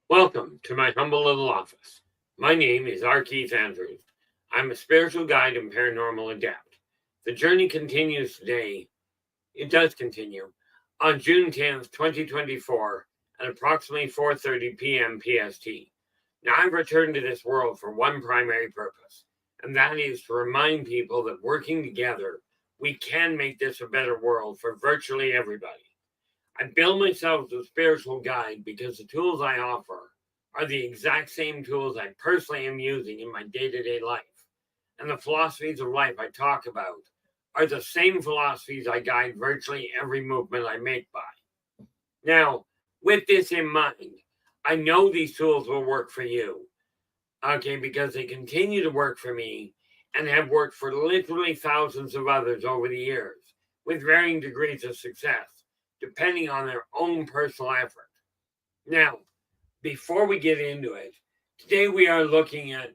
Welcome to my humble little office. My name is R. Keith Andrews. I'm a spiritual guide and paranormal adept. The journey continues today. It does continue on June 10th, 2024 at approximately 4:30 p.m. PST. Now, I've returned to this world for one primary purpose, and that is to remind people that working together, we can make this a better world for virtually everybody. I build myself as a spiritual guide because the tools I offer are the exact same tools I personally am using in my day-to-day life. And the philosophies of life I talk about are the same philosophies I guide virtually every movement I make by. Now, with this in mind, I know these tools will work for you, okay, because they continue to work for me and have worked for literally thousands of others over the years with varying degrees of success, depending on their own personal effort. Now, before we get into it, today we are looking at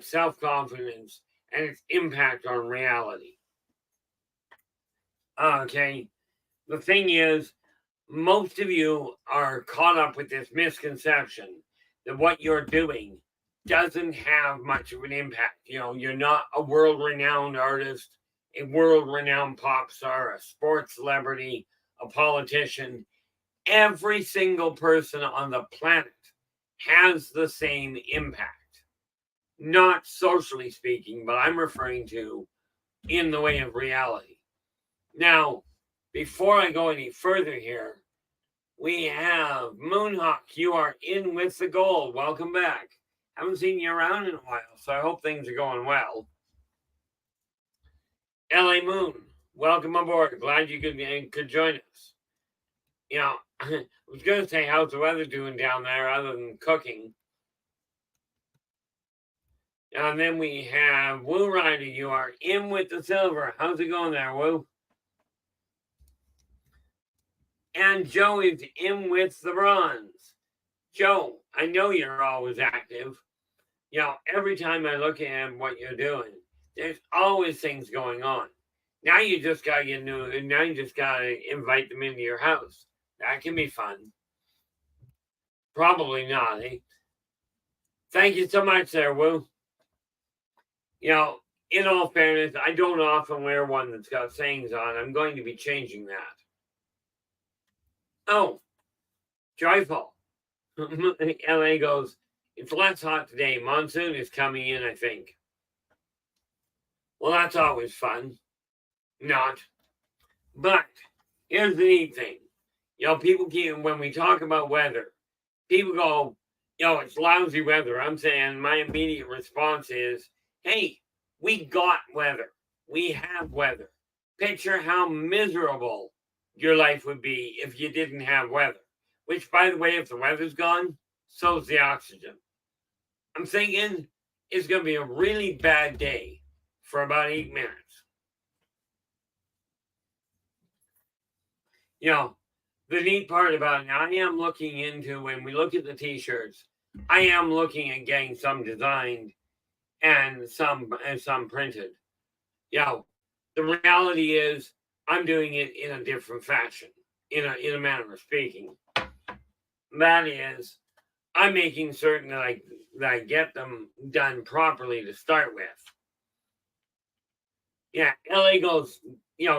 self-confidence and its impact on reality. Okay, the thing is, most of you are caught up with this misconception that what you're doing doesn't have much of an impact. You're not a world-renowned artist, a world-renowned pop star, a sports celebrity, a politician. Every single person on the planet has the same impact. Not socially speaking, but I'm referring to in the way of reality. Now, before I go any further here, we have Moonhawk. You are in with the gold. Welcome back. Haven't seen you around in a while, so I hope things are going well. LA Moon, welcome aboard. Glad you could join us. I was going to say, how's the weather doing down there other than cooking? And then we have Woo Rider. You are in with the silver. How's it going there, Woo? And Joe is in with the bronze. Joe, I know you're always active. Every time I look at what you're doing, there's always things going on. Now you just got to now you just got to invite them into your house. That can be fun. Probably not, eh? Thank you so much there, Woo. In all fairness, I don't often wear one that's got sayings on. I'm going to be changing that. Oh, joyful. LA goes, it's less hot today. Monsoon is coming in, I think. Well, that's always fun. Not. But here's the neat thing. People keep, when we talk about weather, people go, it's lousy weather. I'm saying my immediate response is, hey, we got weather. We have weather. Picture how miserable your life would be if you didn't have weather. Which, by the way, if the weather's gone, so's the oxygen. I'm thinking it's going to be a really bad day for about 8 minutes. The neat part about it, I am looking into, when we look at the t-shirts, I am looking at getting some designed and some printed. The reality is I'm doing it in a different fashion, in a manner of speaking. That is, I'm making certain that I get them done properly to start with. Yeah, LA goes,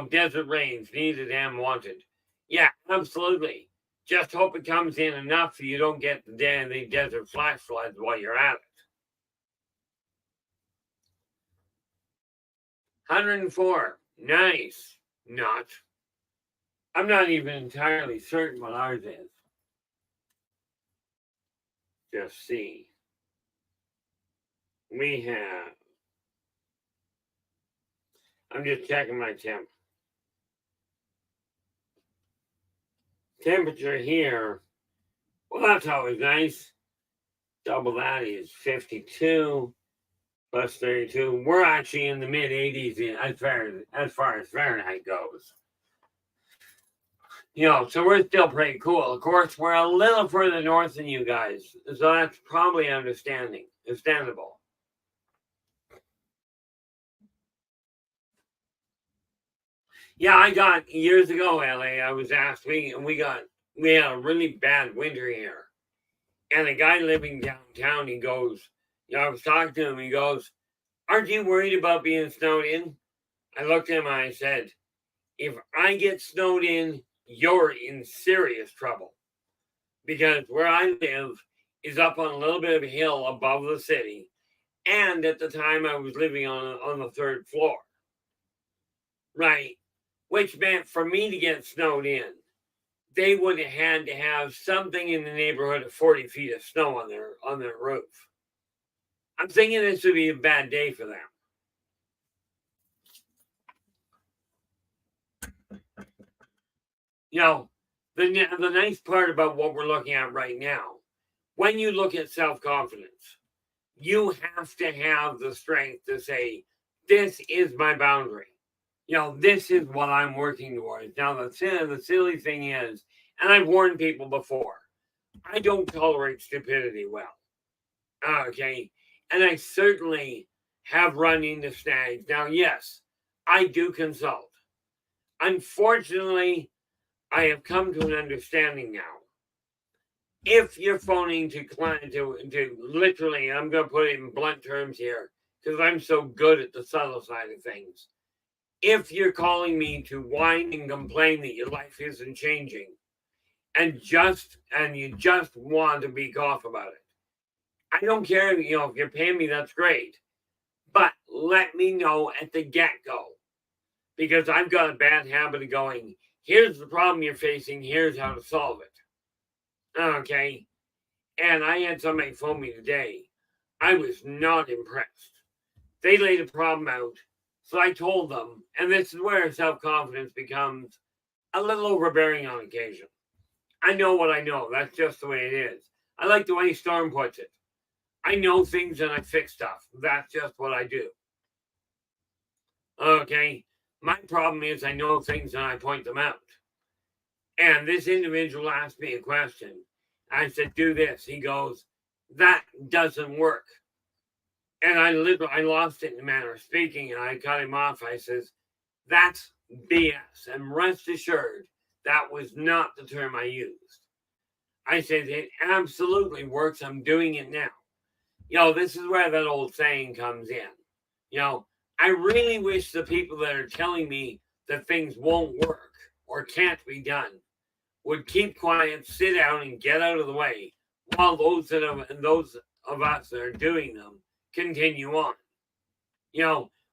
desert rains, needed and wanted. Yeah, absolutely. Just hope it comes in enough so you don't get the desert flash floods while you're at it. 104. Nice. Not. I'm not even entirely certain what ours is. Just see. We have. I'm just checking my temperature here. Well, that's always nice. Double that is 52 plus 32. We're actually in the mid 80s as far as Fahrenheit goes. So we're still pretty cool. Of course, we're a little further north than you guys, so that's probably understandable. Yeah, I got years ago, LA. I was asked. We had a really bad winter here, And a guy living downtown, he goes, I was talking to him, he goes, aren't you worried about being snowed in? I looked at him and I said, if I get snowed in, you're in serious trouble. Because where I live is up on a little bit of a hill above the city. And at the time I was living on the third floor. Right. Which meant for me to get snowed in, they would have had to have something in the neighborhood of 40 feet of snow on their roof. I'm thinking this would be a bad day for them. The nice part about what we're looking at right now, when you look at self-confidence, you have to have the strength to say, this is my boundary. This is what I'm working towards. Now, the silly thing is, and I've warned people before, I don't tolerate stupidity well. Okay. And I certainly have run into snags. Now, yes, I do consult. Unfortunately, I have come to an understanding now. If you're phoning to literally, I'm going to put it in blunt terms here because I'm so good at the subtle side of things. If you're calling me to whine and complain that your life isn't changing and you just want to be off about it, I don't care, if you're paying me, that's great. But let me know at the get-go. Because I've got a bad habit of going, here's the problem you're facing, here's how to solve it. Okay? And I had somebody phone me today. I was not impressed. They laid a problem out. So I told them, and this is where self-confidence becomes a little overbearing on occasion. I know what I know. That's just the way it is. I like the way Storm puts it. I know things and I fix stuff. That's just what I do. Okay? My problem is I know things and I point them out. And this individual asked me a question. I said, do this. He goes, that doesn't work. And I lost it in a manner of speaking, and I cut him off. I says, that's BS. And rest assured, that was not the term I used. I said, it absolutely works. I'm doing it now. This is where that old saying comes in. I really wish the people that are telling me that things won't work or can't be done would keep quiet, sit down, and get out of the way while those of us that are doing them continue on.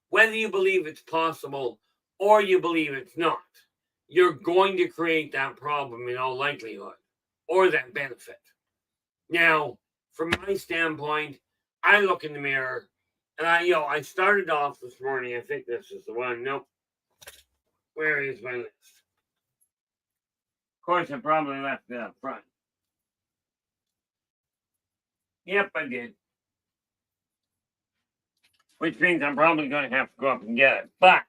Whether you believe it's possible or you believe it's not, you're going to create that problem in all likelihood or that benefit. Now, from my standpoint, I look in the mirror and I started off this morning. I think this is the one. Nope. Where is my list? Of course, I probably left it up front. Yep, I did. Which means I'm probably going to have to go up and get it. But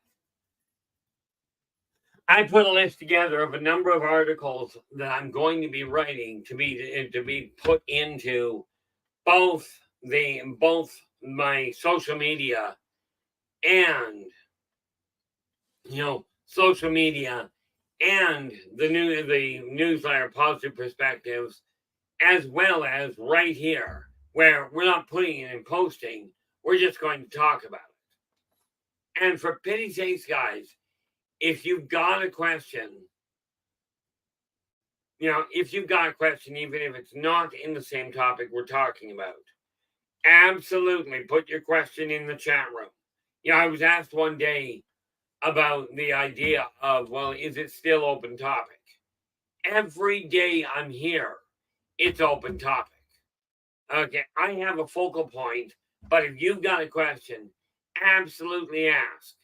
I put a list together of a number of articles that I'm going to be writing to be put into both my social media and social media and the newsletter Positive Perspectives, as well as right here where we're not putting it in posting. We're just going to talk about it. And for pity's sakes, guys, if you've got a question, even if it's not in the same topic we're talking about, absolutely put your question in the chat room. I was asked one day about the idea of, well, is it still open topic? Every day I'm here, it's open topic. Okay, I have a focal point. But if you've got a question, absolutely ask,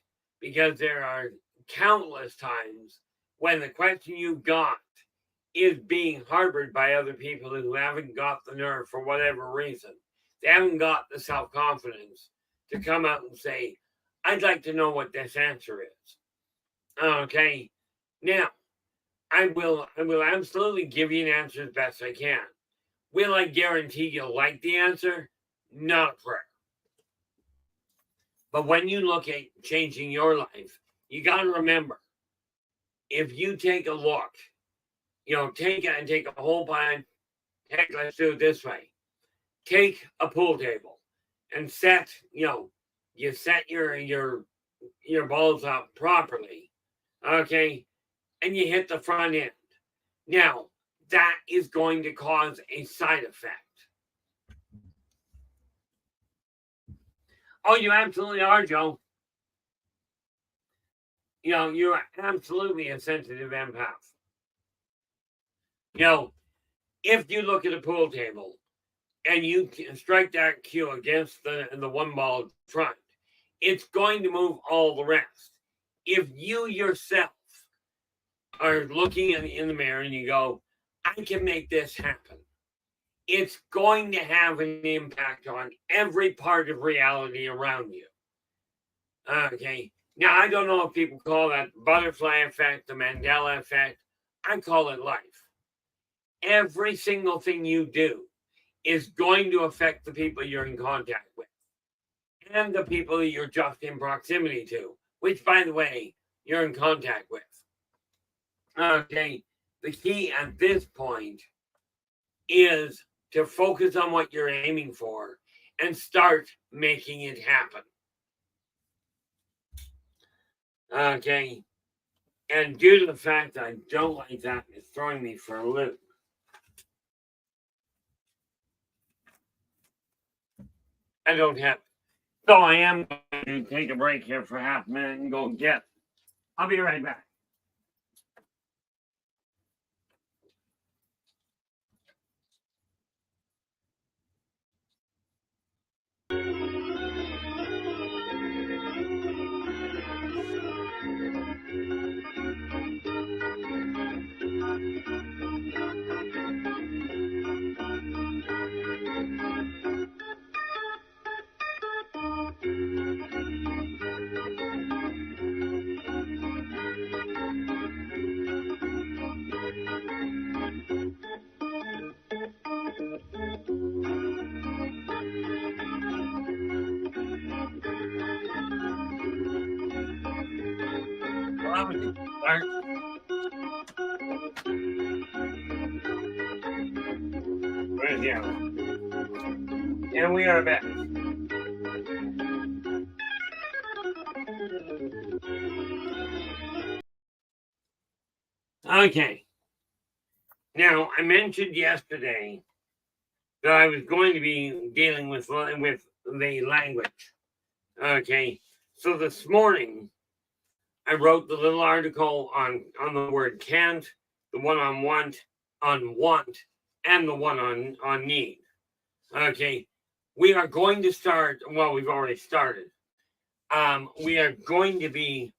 because there are countless times when the question you've got is being harbored by other people who haven't got the nerve for whatever reason. They haven't got the self-confidence to come out and say, I'd like to know what this answer is. Okay, now, I will absolutely give you an answer as best I can. Will I guarantee you'll like the answer? Not a prayer. But when you look at changing your life, you got to remember, if you take a look, take a whole bunch, heck, let's do it this way. Take a pool table and set, you set your balls up properly, okay, and you hit the front end. Now, that is going to cause a side effect. Oh, you absolutely are, Joe. You're absolutely a sensitive empath. If you look at a pool table and you strike that cue against the one ball front, it's going to move all the rest. If you yourself are looking in the mirror and you go, I can make this happen, it's going to have an impact on every part of reality around you. Okay. Now, I don't know if people call that butterfly effect, the Mandela effect. I call it life. Every single thing you do is going to affect the people you're in contact with and the people that you're just in proximity to, which, by the way, you're in contact with. Okay. The key at this point is to focus on what you're aiming for and start making it happen. Okay. And due to the fact that I don't like that, it's throwing me for a loop. I don't have it. So I am going to take a break here for half a minute and go get it. I'll be right back. Where's the other? And we are back. Okay. Now, I mentioned yesterday that I was going to be dealing with the language. Okay. So this morning, I wrote the little article on the word can't, the one on want, and the one on need. Okay. We are going to start, well, we've already started. We are going to be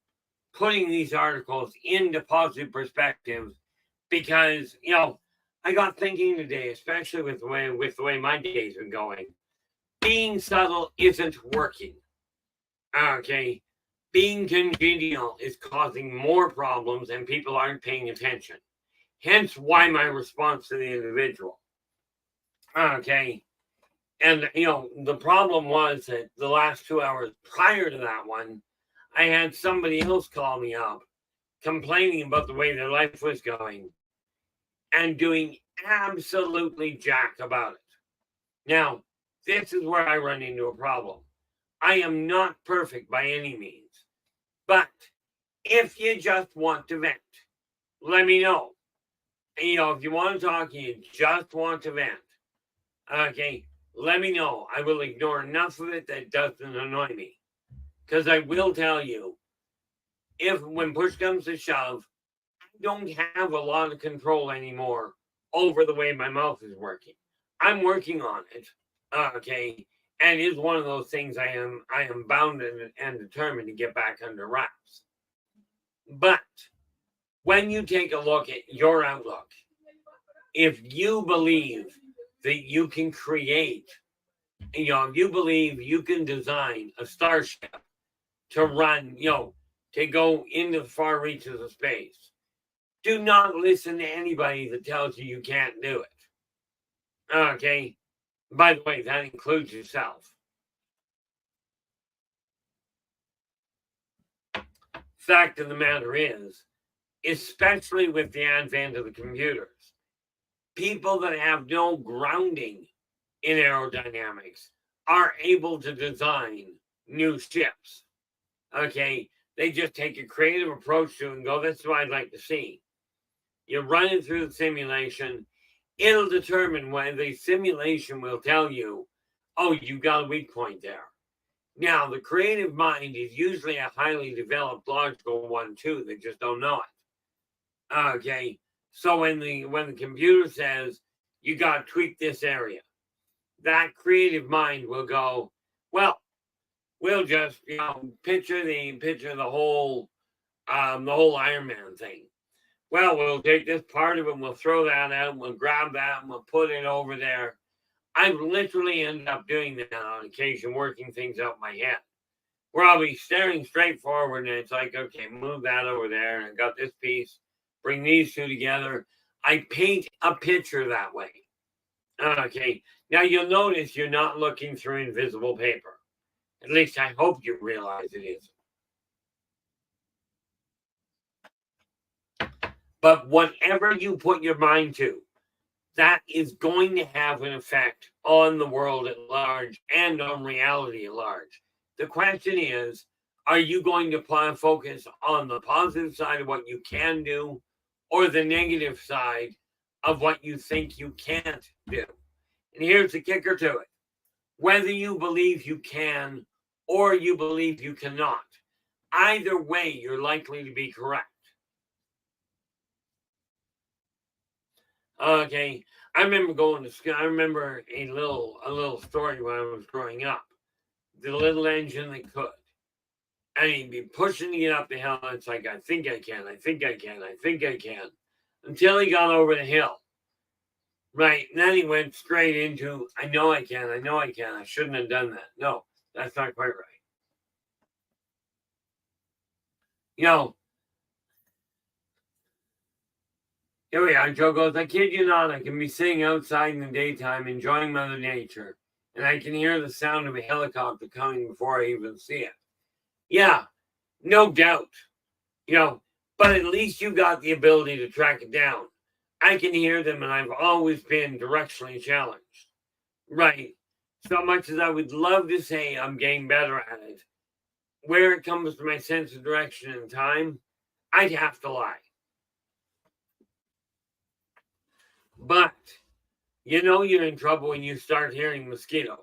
putting these articles into positive perspective because, I got thinking today, especially with the way my days are going, being subtle isn't working. Okay. Being congenial is causing more problems and people aren't paying attention. Hence why my response to the individual. Okay. And, the problem was that the last 2 hours prior to that one, I had somebody else call me up complaining about the way their life was going and doing absolutely jack about it. Now, this is where I run into a problem. I am not perfect by any means, but if you just want to vent, let me know. If you want to talk and you just want to vent, okay, let me know. I will ignore enough of it that doesn't annoy me. Because I will tell you, when push comes to shove, I don't have a lot of control anymore over the way my mouth is working. I'm working on it, okay, and it is one of those things I am bound and determined to get back under wraps. But when you take a look at your outlook, if you believe that you can create, if you believe you can design a starship to run, to go into the far reaches of space, do not listen to anybody that tells you can't do it. Okay? By the way, that includes yourself. Fact of the matter is, especially with the advent of the computers, people that have no grounding in aerodynamics are able to design new ships. Okay, they just take a creative approach to it and go, that's what I'd like to see. You run it through the simulation, it'll determine when the simulation will tell you, oh, you got a weak point there. Now, the creative mind is usually a highly developed logical one too. They just don't know it. Okay, so when the computer says you got to tweak this area, that creative mind will go, well, we'll just picture the whole Iron Man thing. Well, we'll take this part of it, and we'll throw that out, and we'll grab that, and we'll put it over there. I've literally ended up doing that on occasion, working things out in my head. Where I'll be staring straight forward, and it's like, okay, move that over there, and I got this piece, bring these two together. I paint a picture that way. Okay, now you'll notice you're not looking through invisible paper. At least I hope you realize it is. But whatever you put your mind to, that is going to have an effect on the world at large and on reality at large. The question is, are you going to focus on the positive side of what you can do or the negative side of what you think you can't do? And here's the kicker to it. Whether you believe you can or you believe you cannot, either way, you're likely to be correct. Okay, I remember going to school. I remember a little story when I was growing up. The little engine that could. And he'd be pushing to get up the hill. And it's like, I think I can, I think I can, I think I can. Until he got over the hill. Right. And then he went straight into, I know I can, I know I can. I shouldn't have done that. No, that's not quite right. Here we are. Joe goes, I kid you not, I can be sitting outside in the daytime enjoying Mother Nature, and I can hear the sound of a helicopter coming before I even see it. Yeah, no doubt. But at least you got the ability to track it down. I can hear them, and I've always been directionally challenged. Right. So much as I would love to say I'm getting better at it, where it comes to my sense of direction and time, I'd have to lie. But you're in trouble when you start hearing mosquitoes.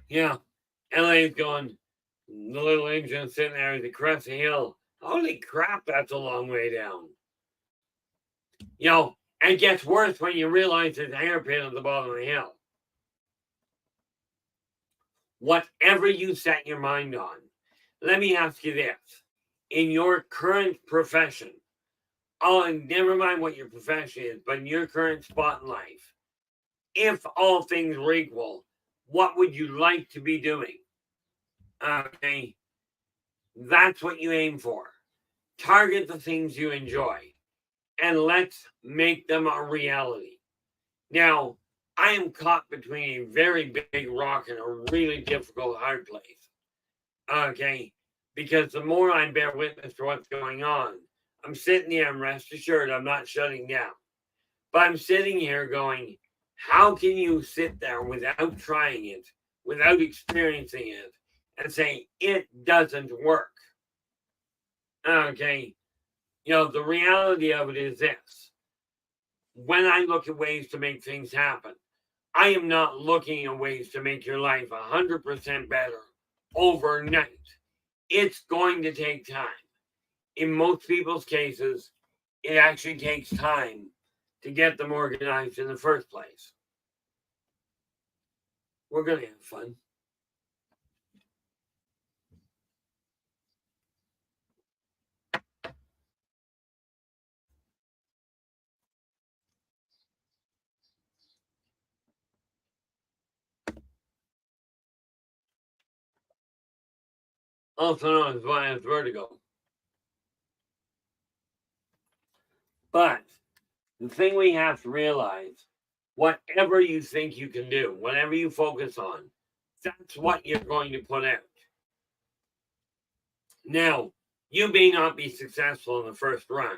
Yeah, LA's going, the little engine sitting there at the crest of the hill. Holy crap, that's a long way down. It gets worse when you realize there's a hairpin at the bottom of the hill. Whatever you set your mind on, let me ask you this. In your current profession, never mind what your profession is, but in your current spot in life, if all things were equal, what would you like to be doing? Okay, that's what you aim for. Target the things you enjoy, and let's make them a reality. Now, I am caught between a very big rock and a really difficult hard place. Okay, because the more I bear witness to what's going on, I'm sitting here and rest assured I'm not shutting down. But I'm sitting here going, how can you sit there without trying it, without experiencing it, and say it doesn't work? Okay, the reality of it is this. When I look at ways to make things happen, I am not looking at ways to make your life 100% better overnight. It's going to take time. In most people's cases, it actually takes time to get them organized in the first place. We're going to have fun. Also known as vertigo. But the thing we have to realize, whatever you think you can do, whatever you focus on, That's what you're going to put out. Now, you may not be successful in the first run,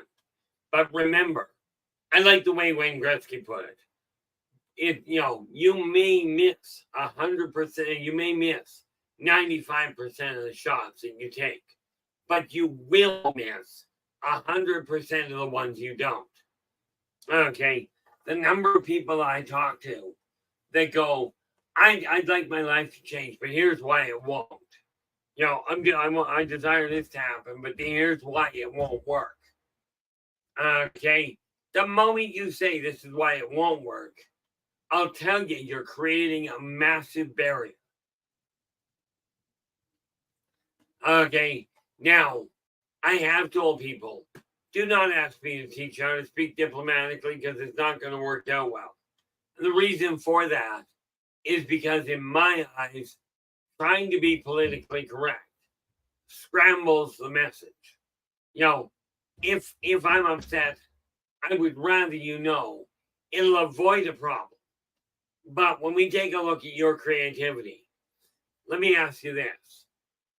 but remember, I like the way Wayne Gretzky put it. You may miss 100%, you may miss 95% of the shots that you take, but you will miss 100% of the ones you don't. Okay, the number of people I talk to that go, I'd like my life to change, but here's why it won't. I desire this to happen, but here's why it won't work. Okay, the moment you say this is why it won't work, I'll tell you, you're creating a massive barrier. Okay, now, I have told people, do not ask me to teach how to speak diplomatically because it's not going to work out well. And the reason for that is because in my eyes, trying to be politically correct scrambles the message. If I'm upset, I would rather it'll avoid a problem. But when we take a look at your creativity, let me ask you this.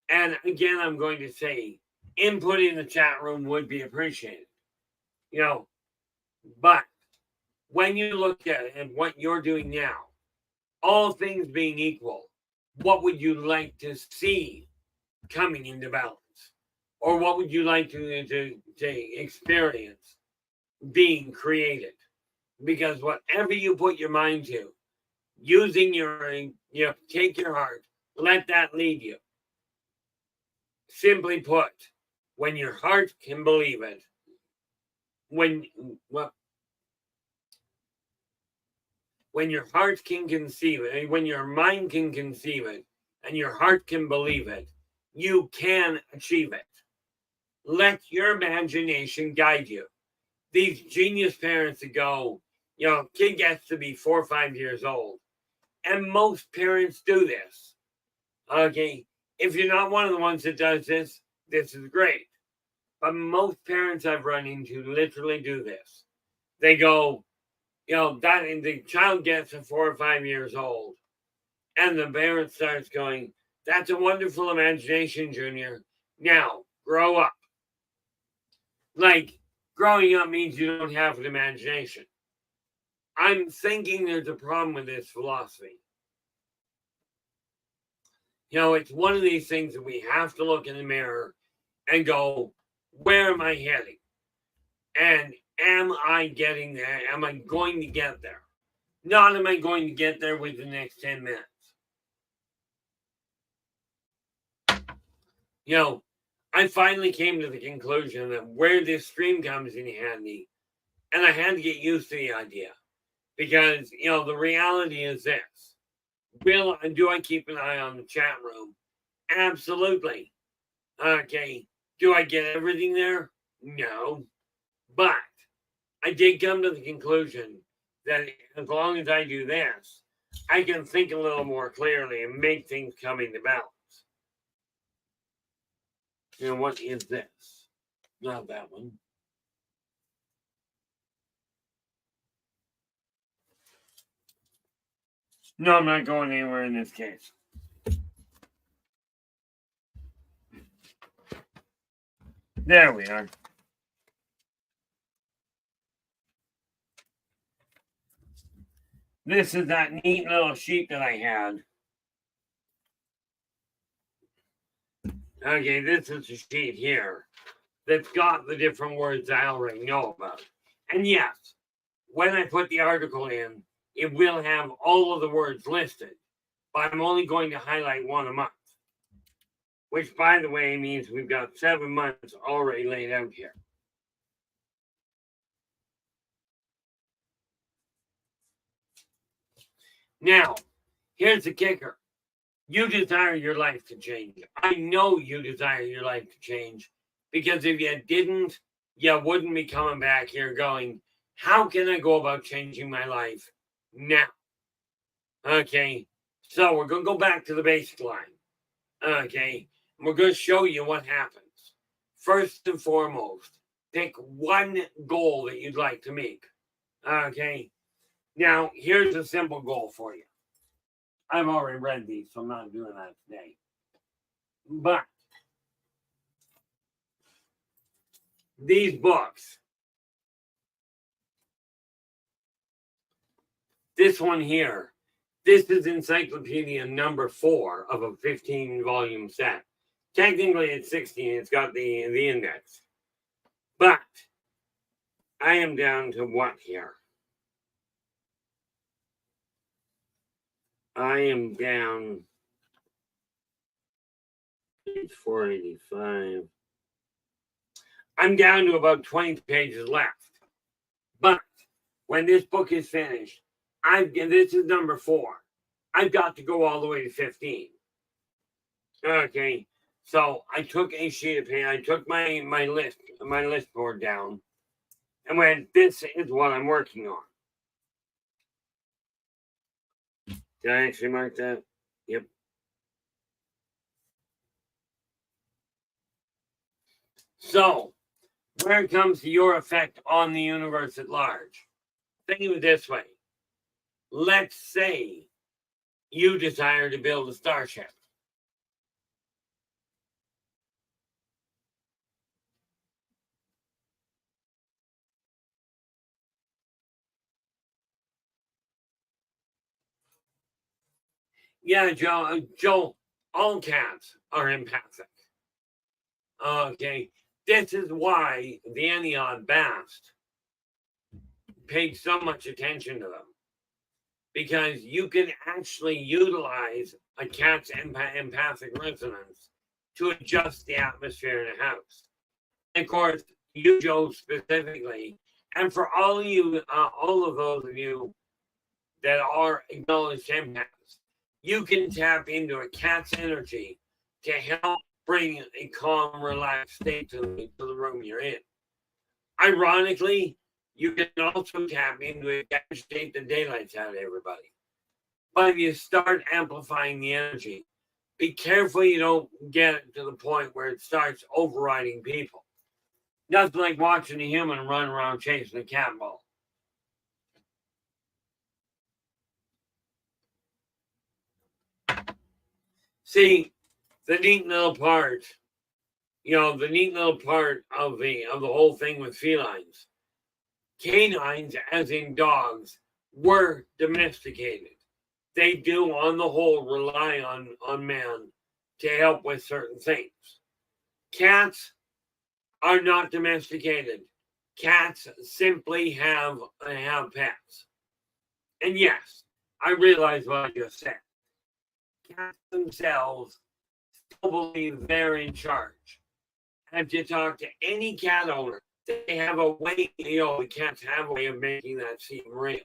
And again, I'm going to say, input in the chat room would be appreciated. But when you look at it and what you're doing now, all things being equal, what would you like to see coming into balance? Or what would you like to experience being created? Because whatever you put your mind to, using take your heart, let that lead you. Simply put, when your heart can believe it, when your heart can conceive it, when your mind can conceive it, and your heart can believe it, you can achieve it. Let your imagination guide you. These genius parents that go, kid gets to be 4 or 5 years old. And most parents do this. Okay. If you're not one of the ones that does this, this is great. But most parents I've run into literally do this. They go, the child gets to 4 or 5 years old. And the parent starts going, that's a wonderful imagination, Junior. Now, grow up. Like, growing up means you don't have an imagination. I'm thinking there's a problem with this philosophy. It's one of these things that we have to look in the mirror and go, where am I heading? And am I getting there? Am I going to get there? Not am I going to get there within the next 10 minutes. I finally came to the conclusion that where this stream comes in handy, and I had to get used to the idea. Because, the reality is this. Do I keep an eye on the chat room? Absolutely. Okay. Do I get everything there? No. But I did come to the conclusion that as long as I do this, I can think a little more clearly and make things come into balance. What is this? Not that one. No, I'm not going anywhere in this case. There we are. This is that neat little sheet that I had. Okay, this is the sheet here that's got the different words I already know about. And yes, when I put the article in, it will have all of the words listed, but I'm only going to highlight one a month, which, by the way, means we've got 7 months already laid out here. Now, here's the kicker. You desire your life to change. I know you desire your life to change because if you didn't, you wouldn't be coming back here going, how can I go about changing my life now? Okay, so we're going to go back to the basic line. Okay, we're going to show you what happens. First and foremost, pick one goal that you'd like to make. Okay, now here's a simple goal for you. I've already read these, so I'm not doing that today. But these books, this one here, this is encyclopedia number 4 of a 15-volume set. Technically, it's 16. It's got the index. But I am down to what here? I am down page 485. I'm down to about 20 pages left. But when this book is finished, this is number 4. I've got to go all the way to 15. Okay, so I took a sheet of paper. I took my list board down, and went, this is what I'm working on. Did I actually mark that? Yep. So, where it comes to your effect on the universe at large, think of it this way. Let's say you desire to build a starship. Yeah, Joe, all cats are empathic. Okay, this is why the Aniod Bast paid so much attention to them. Because you can actually utilize a cat's empathic resonance to adjust the atmosphere in a house. And of course, you, Joe, specifically, and for all of you, all of those of you that are acknowledged empaths, you can tap into a cat's energy to help bring a calm, relaxed state to the room you're in. Ironically, you can also tap into it to take the daylights out of everybody. But if you start amplifying the energy, be careful you don't get it to the point where it starts overriding people. Nothing like watching a human run around chasing a cat ball. See, the neat little part, the neat little part of the whole thing with felines. Canines, as in dogs, were domesticated. They do, on the whole, rely on man to help with certain things. Cats are not domesticated. Cats simply have pets. And yes, I realize what I just said. Cats themselves still believe they're in charge. And if you talk to any cat owner, they have a way, the cats have a way of making that seem real.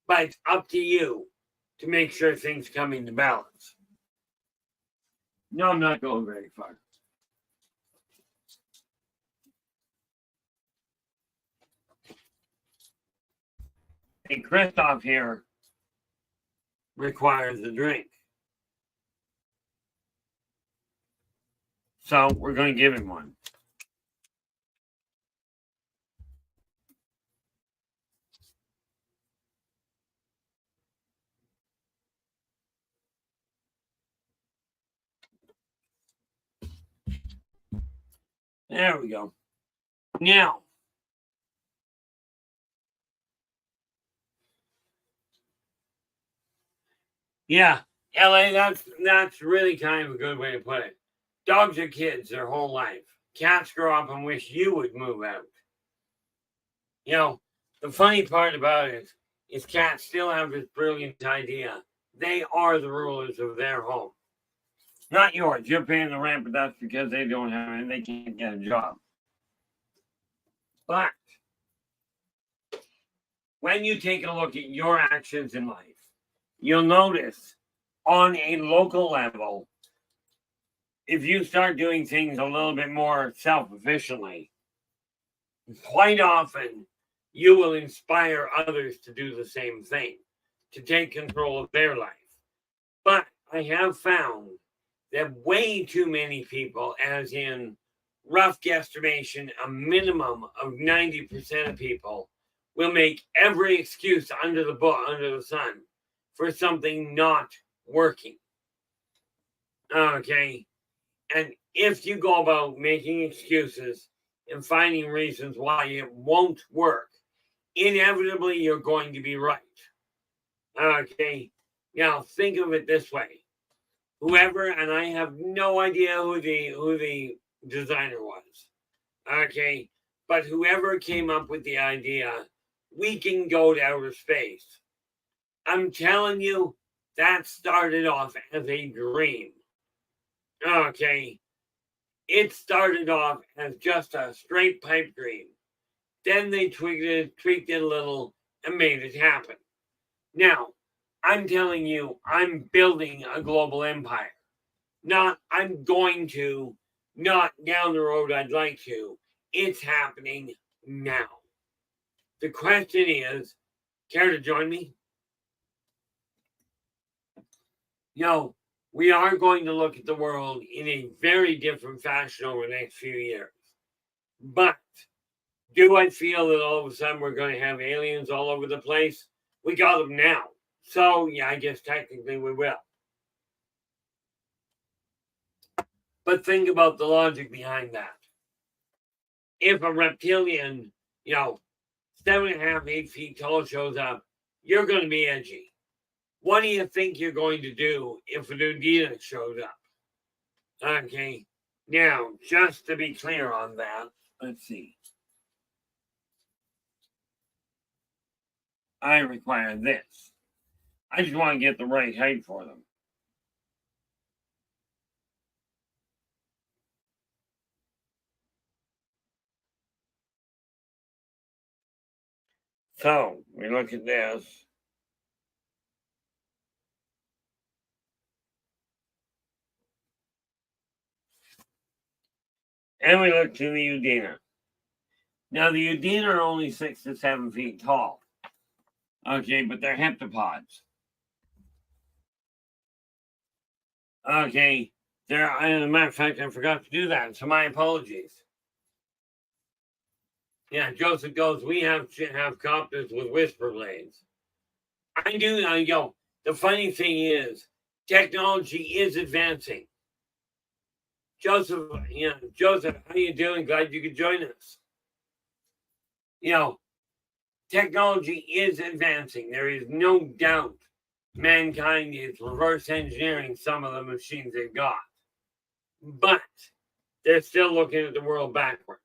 But it's up to you to make sure things come into balance. No, I'm not going very far. And Christoph here requires a drink. So we're going to give him one. There we go. Now, yeah, LA, that's really kind of a good way to put it. Dogs are kids their whole life. Cats grow up and wish you would move out. The funny part about it is cats still have this brilliant idea. They are the rulers of their home. Not yours. You're paying the rent, but that's because they don't have it and they can't get a job. But when you take a look at your actions in life, you'll notice on a local level, if you start doing things a little bit more self-efficiently, quite often you will inspire others to do the same thing, to take control of their life. But I have found that way too many people, as in rough guesstimation, a minimum of 90% of people will make every excuse under the sun for something not working. Okay. And if you go about making excuses and finding reasons why it won't work, inevitably you're going to be right. Okay. Now think of it this way. Whoever, and I have no idea who the designer was. Okay. But whoever came up with the idea, we can go to outer space. I'm telling you, that started off as a dream. Okay. It started off as just a straight pipe dream. Then they tweaked it a little, and made it happen. Now, I'm telling you, I'm building a global empire. Not, I'm going to, not down the road I'd like to. It's happening now. The question is, care to join me? We are going to look at the world in a very different fashion over the next few years. But do I feel that all of a sudden we're going to have aliens all over the place? We got them now. So, yeah, I guess technically we will. But think about the logic behind that. If a reptilian, 7.5, 8 feet tall shows up, you're going to be edgy. What do you think you're going to do if a Udina shows up? Okay. Now, just to be clear on that, let's see. I require this. I just want to get the right height for them. So, we look at this. And we look to the Udina. Now, the Udina are only 6 to 7 feet tall. Okay, but they're heptapods. Okay, as a matter of fact, I forgot to do that, so my apologies. Yeah, Joseph goes, we have copters with whisper blades. I do, the funny thing is, technology is advancing. Joseph, how you doing? Glad you could join us. Technology is advancing. There is no doubt mankind is reverse engineering some of the machines they've got. But they're still looking at the world backwards.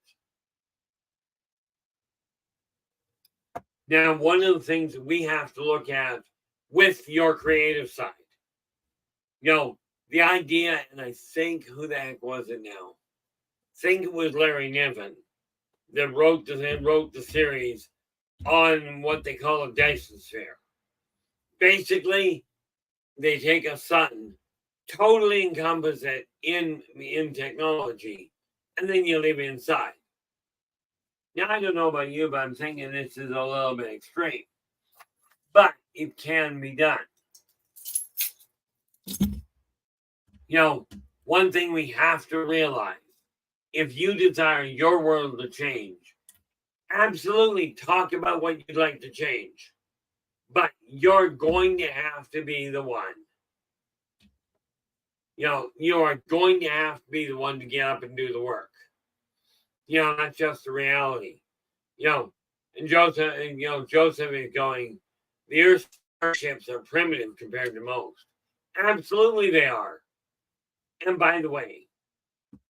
Now, one of the things that we have to look at with your creative side, the idea, and I think, who the heck was it now? I think it was Larry Niven that wrote the series on what they call a Dyson sphere. Basically, they take a sun, totally encompass it in technology, and then you live inside. Now, I don't know about you, but I'm thinking this is a little bit extreme. But it can be done. One thing we have to realize, if you desire your world to change, absolutely talk about what you'd like to change. But you're going to have to be the one. You are going to have to be the one to get up and do the work. That's just the reality. And Joseph is going, the Earth starships are primitive compared to most. Absolutely they are. And by the way,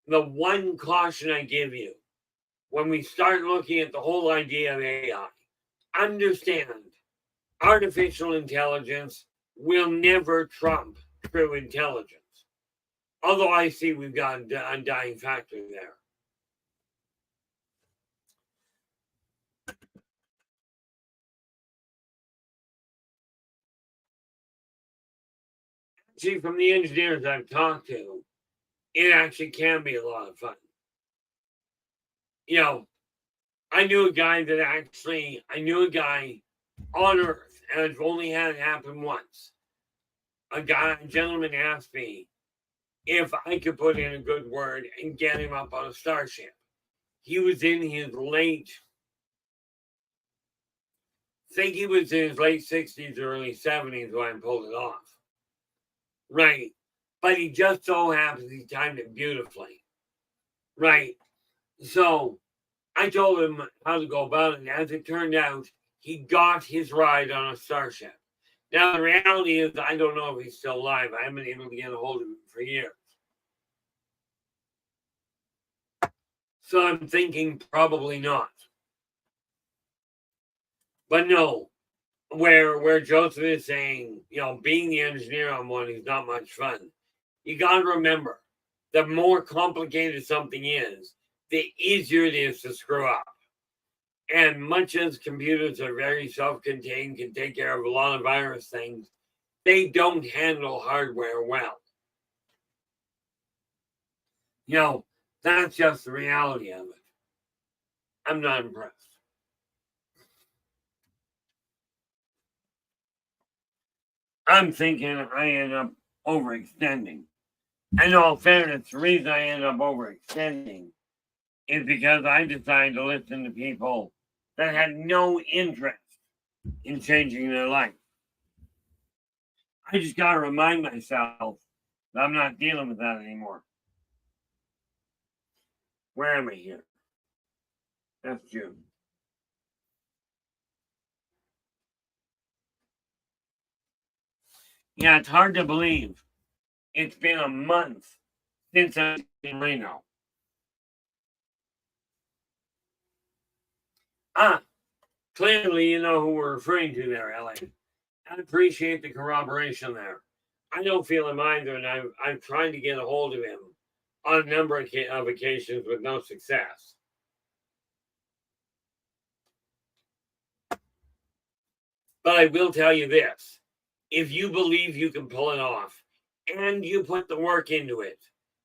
the one caution I give you, when we start looking at the whole idea of AI, understand artificial intelligence will never trump true intelligence. Although I see we've got a undying factor there. See, from the engineers I've talked to, it actually can be a lot of fun. I knew a guy on Earth, and I've only had it happen once. A gentleman asked me if I could put in a good word and get him up on a starship. He was in his late think he was in his late 60s or early 70s when I pulled it off. Right. But he just so happens he timed it beautifully. Right. So I told him how to go about it. And as it turned out, he got his ride on a Starship. Now, the reality is, I don't know if he's still alive. I haven't been able to get a hold of him for years. So I'm thinking probably not. But no, where Joseph is saying, being the engineer on one is not much fun. You got to remember, the more complicated something is, the easier it is to screw up. And much as computers are very self-contained, can take care of a lot of virus things, they don't handle hardware well. That's just the reality of it. I'm not impressed. I'm thinking I end up overextending. In all fairness, the reason I end up overextending is because I decided to listen to people that had no interest in changing their life. I just got to remind myself that I'm not dealing with that anymore. Where am I here? That's June. Yeah, it's hard to believe. It's been a month since I was in Reno. Clearly you know who we're referring to there, Ellie. I appreciate the corroboration there. I don't feel him either, and I'm trying to get a hold of him on a number of occasions with no success. But I will tell you this. If you believe you can pull it off and you put the work into it,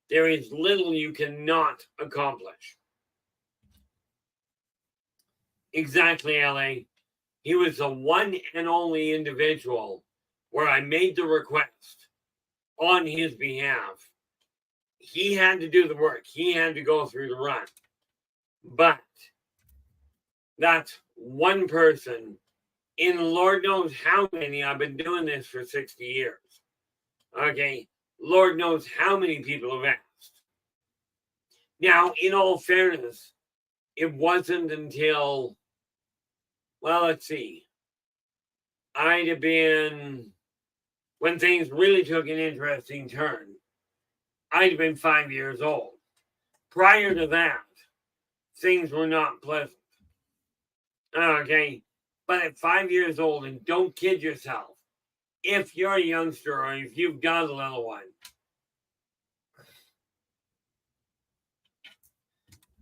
there is little you cannot accomplish. Exactly, LA. He was the one and only individual where I made the request on his behalf. He had to do the work. He had to go through the run. But that's one person in Lord knows how many. I've been doing this for 60 years. Okay. Lord knows how many people have asked. Now, in all fairness, it wasn't until, well, let's see. I'd have been, when things really took an interesting turn, I'd have been 5 years old. Prior to that, things were not pleasant. Okay. But at 5 years old, and don't kid yourself, if you're a youngster or if you've got a little one.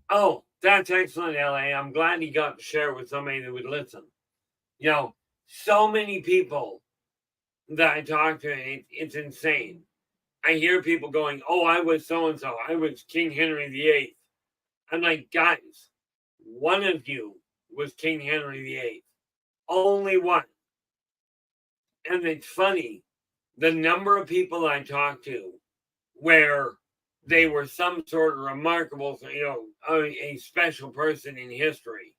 Oh, that's excellent, LA. I'm glad he got to share it with somebody that would listen. So many people that I talk to, it's insane. I hear people going, oh, I was so-and-so. I was King Henry VIII. I'm like, guys, one of you was King Henry VIII. Only one. And it's funny, the number of people I talk to where they were some sort of remarkable, a special person in history.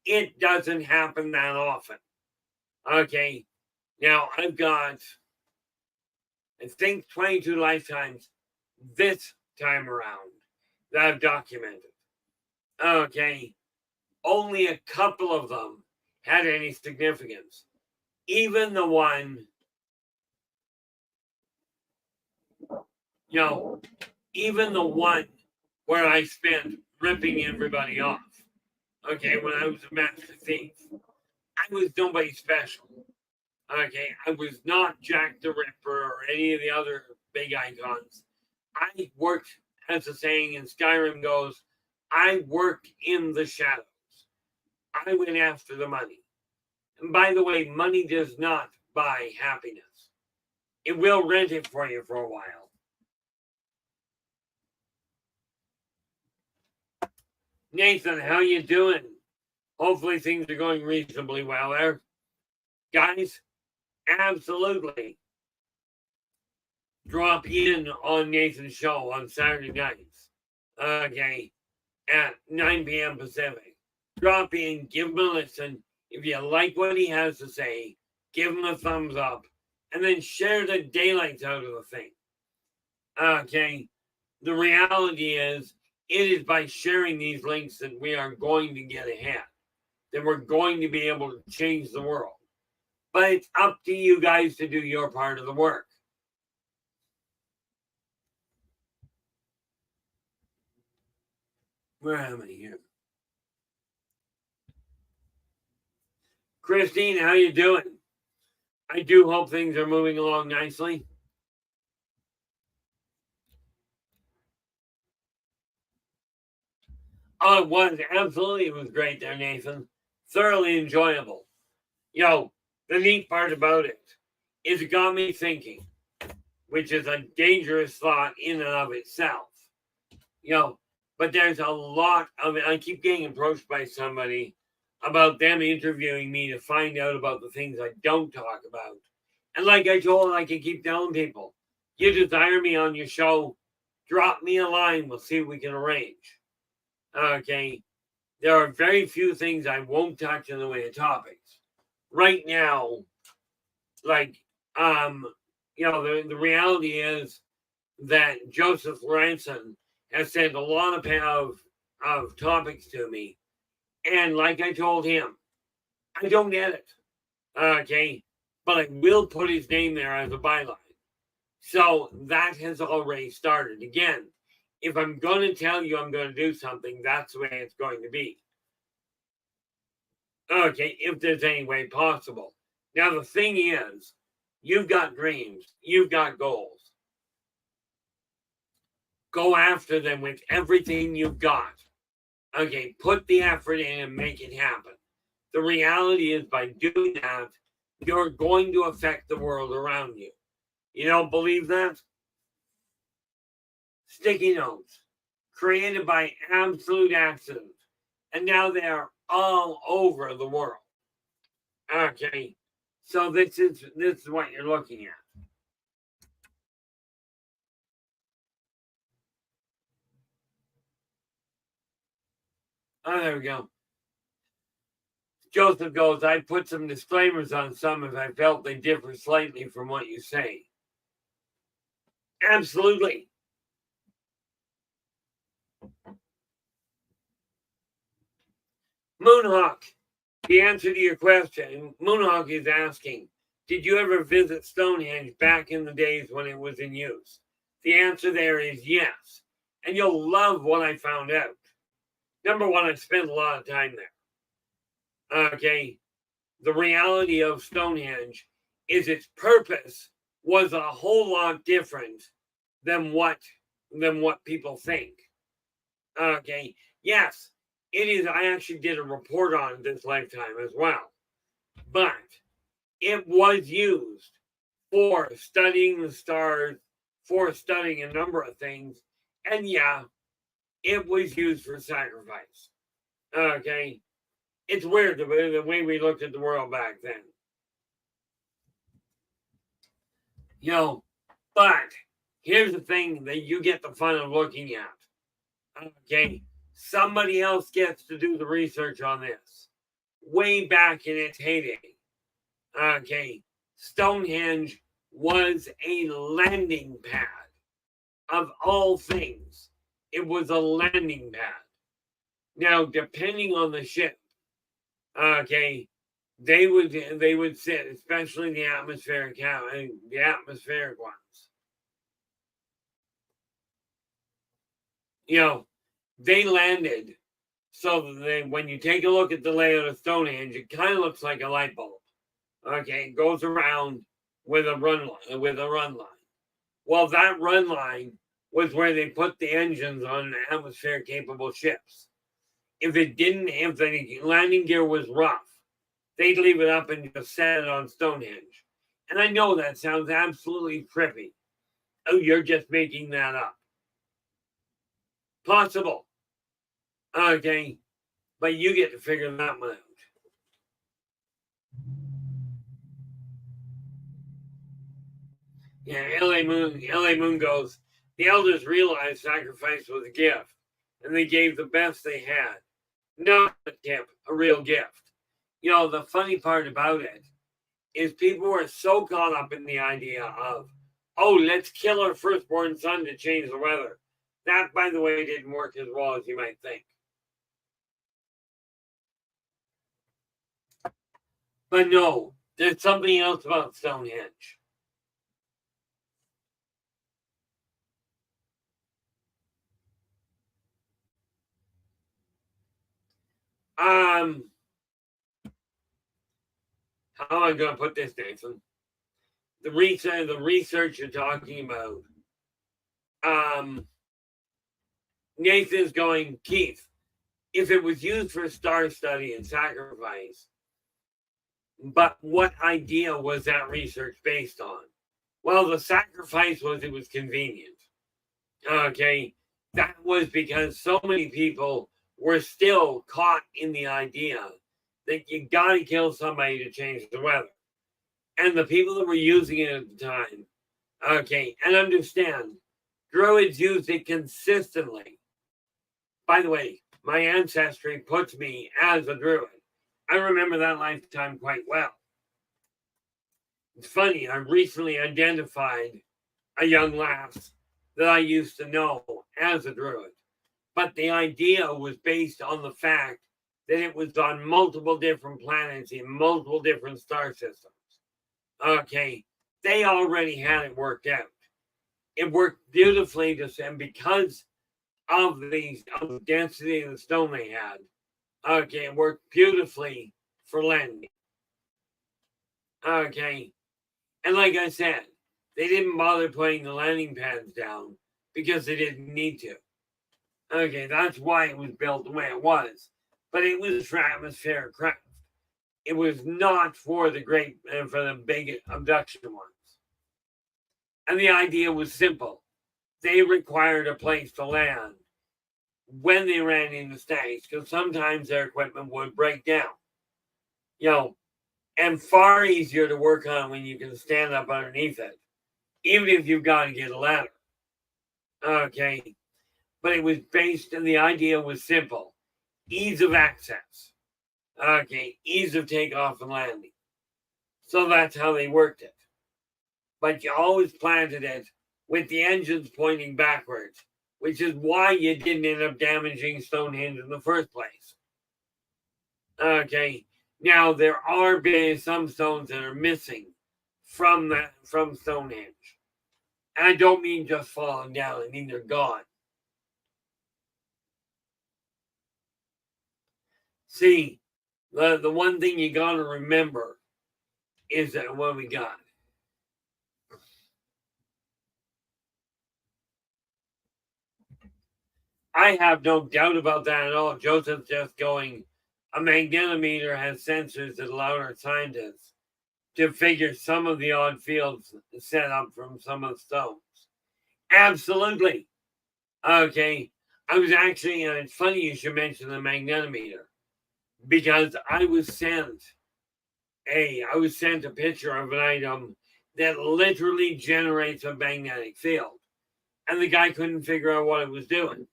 It doesn't happen that often. Okay. Now I've got, I think, 22 lifetimes this time around that I've documented. Okay. Only a couple of them had any significance. Even the one, even the one where I spent ripping everybody off. Okay, when I was a master thief, I was nobody special. Okay, I was not Jack the Ripper or any of the other big icons. I worked, as the saying in Skyrim goes, I worked in the shadows. I went after the money. And by the way, money does not buy happiness. It will rent it for you for a while. Nathan, how you doing? Hopefully things are going reasonably well there. Guys, absolutely. Drop in on Nathan's show on Saturday nights. Okay, at 9 p.m. Pacific. Drop in, give him a listen. If you like what he has to say, give him a thumbs up, and then share the daylights out of the thing. Okay? The reality is, it is by sharing these links that we are going to get ahead, that we're going to be able to change the world. But it's up to you guys to do your part of the work. Where am I here? Christine, how you doing? I do hope things are moving along nicely. Oh, it was. Absolutely, it was great there, Nathan. Thoroughly enjoyable. The neat part about it is it got me thinking, which is a dangerous thought in and of itself. But there's a lot of it. I keep getting approached by somebody about them interviewing me to find out about the things I don't talk about. And like I keep telling people, you desire me on your show, drop me a line. We'll see if we can arrange. Okay. There are very few things I won't touch in the way of topics. Right now, the reality is that Joseph Ranson has sent a lot of topics to me. And like I told him, I don't edit. Okay. But I will put his name there as a byline. So that has already started. Again, if I'm going to tell you I'm going to do something, that's the way it's going to be. Okay, if there's any way possible. Now, the thing is, you've got dreams, you've got goals. Go after them with everything you've got. Okay, put the effort in and make it happen. The reality is, by doing that, you're going to affect the world around you. You don't believe that? Sticky notes, created by absolute accident. And now they are all over the world. Okay, so this is what you're looking at. Oh, there we go. Joseph goes, I put some disclaimers on some if I felt they differ slightly from what you say. Absolutely. Moonhawk, the answer to your question, Moonhawk is asking, did you ever visit Stonehenge back in the days when it was in use? The answer there is yes. And you'll love what I found out. Number one, I spent a lot of time there. Okay. The reality of Stonehenge is its purpose was a whole lot different than what people think. Okay. Yes, it is. I actually did a report on it this lifetime as well. But it was used for studying the stars, for studying a number of things. And yeah, it was used for sacrifice. Okay. It's weird the way we looked at the world back then. But here's the thing that you get the fun of looking at. Okay. Somebody else gets to do the research on this. Way back in its heyday. Okay. Stonehenge was a landing pad of all things. It was a landing pad. Now, depending on the ship, okay, they would sit, especially the atmospheric ones. They landed so that when you take a look at the layout of Stonehenge, it kind of looks like a light bulb. Okay, it goes around with a run line. Well, that run line was where they put the engines on atmosphere-capable ships. If the landing gear was rough, they'd leave it up and just set it on Stonehenge. And I know that sounds absolutely trippy. Oh, you're just making that up. Possible. Okay. But you get to figure that one out. Yeah, LA Moon goes, the elders realized sacrifice was a gift, and they gave the best they had. Not a tip, a real gift. The funny part about it is people were so caught up in the idea of, oh, let's kill our firstborn son to change the weather. That, by the way, didn't work as well as you might think. But no, there's something else about Stonehenge. How am I going to put this, Nathan? The research you're talking about. Nathan's going, Keith, if it was used for star study and sacrifice, but what idea was that research based on? Well, the sacrifice was it was convenient. Okay, that was because so many people were still caught in the idea that you got to kill somebody to change the weather. And the people that were using it at the time, okay, and understand, Druids used it consistently. By the way, my ancestry puts me as a Druid. I remember that lifetime quite well. It's funny, I recently identified a young lass that I used to know as a Druid. But the idea was based on the fact that it was on multiple different planets in multiple different star systems. Okay, they already had it worked out. It worked beautifully and because of the density of the stone they had, okay, it worked beautifully for landing. Okay, and like I said, they didn't bother putting the landing pads down because they didn't need to. Okay, that's why it was built the way it was. But it was for atmospheric craft. It was not for the big abduction ones. And the idea was simple. They required a place to land when they ran into stags, because sometimes their equipment would break down. And far easier to work on when you can stand up underneath it, even if you've got to get a ladder. Okay. But it was based, and the idea was simple. Ease of access. Okay, ease of takeoff and landing. So that's how they worked it. But you always planted it with the engines pointing backwards, which is why you didn't end up damaging Stonehenge in the first place. Okay, now there are some stones that are missing from Stonehenge. And I don't mean just falling down, I mean they're gone. See, the one thing you got to remember is that what we got. I have no doubt about that at all. Joseph's just going, a magnetometer has sensors that allow our scientists to figure some of the odd fields set up from some of the stones. Absolutely. Okay. I was actually, it's funny you should mention the magnetometer because I was sent a picture of an item that literally generates a magnetic field. And the guy couldn't figure out what it was doing.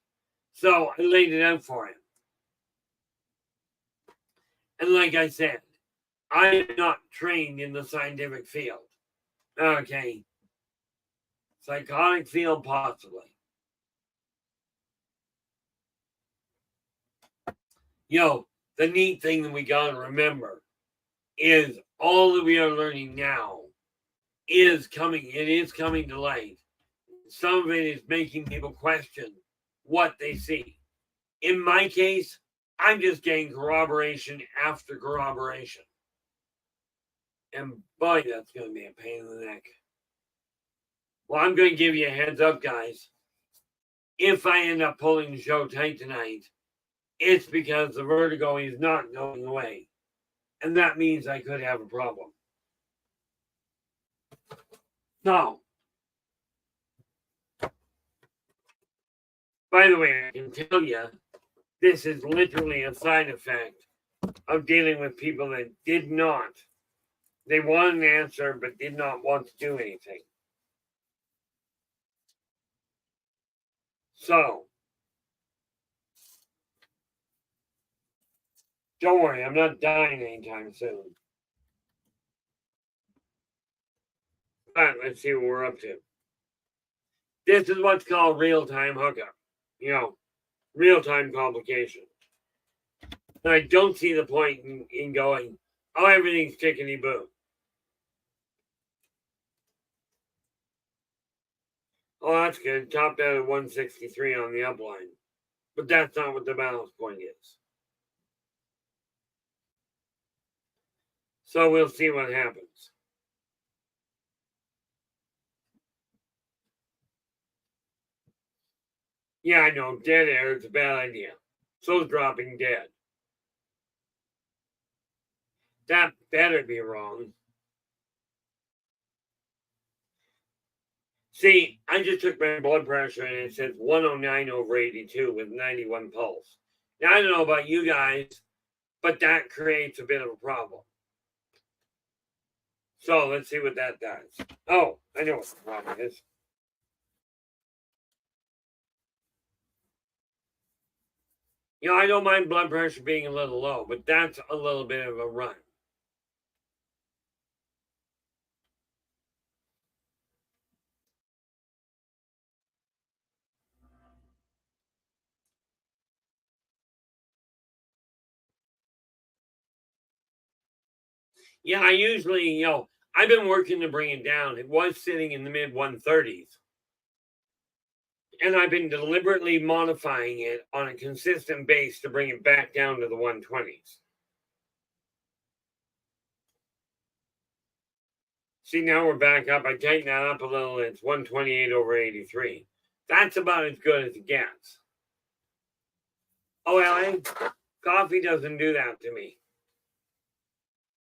So I laid it out for him. And like I said, I'm not trained in the scientific field. Okay. Psychotic field, possibly. The neat thing that we got to remember is all that we are learning now is coming to light. Some of it is making people question what they see. In my case, I'm just getting corroboration after corroboration. And boy, that's going to be a pain in the neck. Well, I'm going to give you a heads up, guys. If I end up pulling the show tight tonight, it's because the vertigo is not going away. And that means I could have a problem. So, by the way, I can tell you, this is literally a side effect of dealing with people that they wanted an answer, but did not want to do anything. So, Don't worry, I'm not dying anytime soon. Alright, let's see what we're up to. This is what's called real-time hookup. Real-time complication. And I don't see the point in going, oh, everything's tickety-boo. Oh, that's good. Topped out at 163 on the upline. But that's not what the balance point is. So we'll see what happens. Yeah, I know. Dead air is a bad idea. So is dropping dead. That better be wrong. See, I just took my blood pressure and it says 109/82 with 91 pulse. Now, I don't know about you guys, but that creates a bit of a problem. So let's see what that does. Oh, I know what the problem is. I don't mind blood pressure being a little low, but that's a little bit of a run. Yeah, I usually, I've been working to bring it down. It was sitting in the mid 130s. And I've been deliberately modifying it on a consistent base to bring it back down to the 120s. See, now we're back up. I tighten that up a little. It's 128/83. That's about as good as it gets. Oh, LA, coffee doesn't do that to me.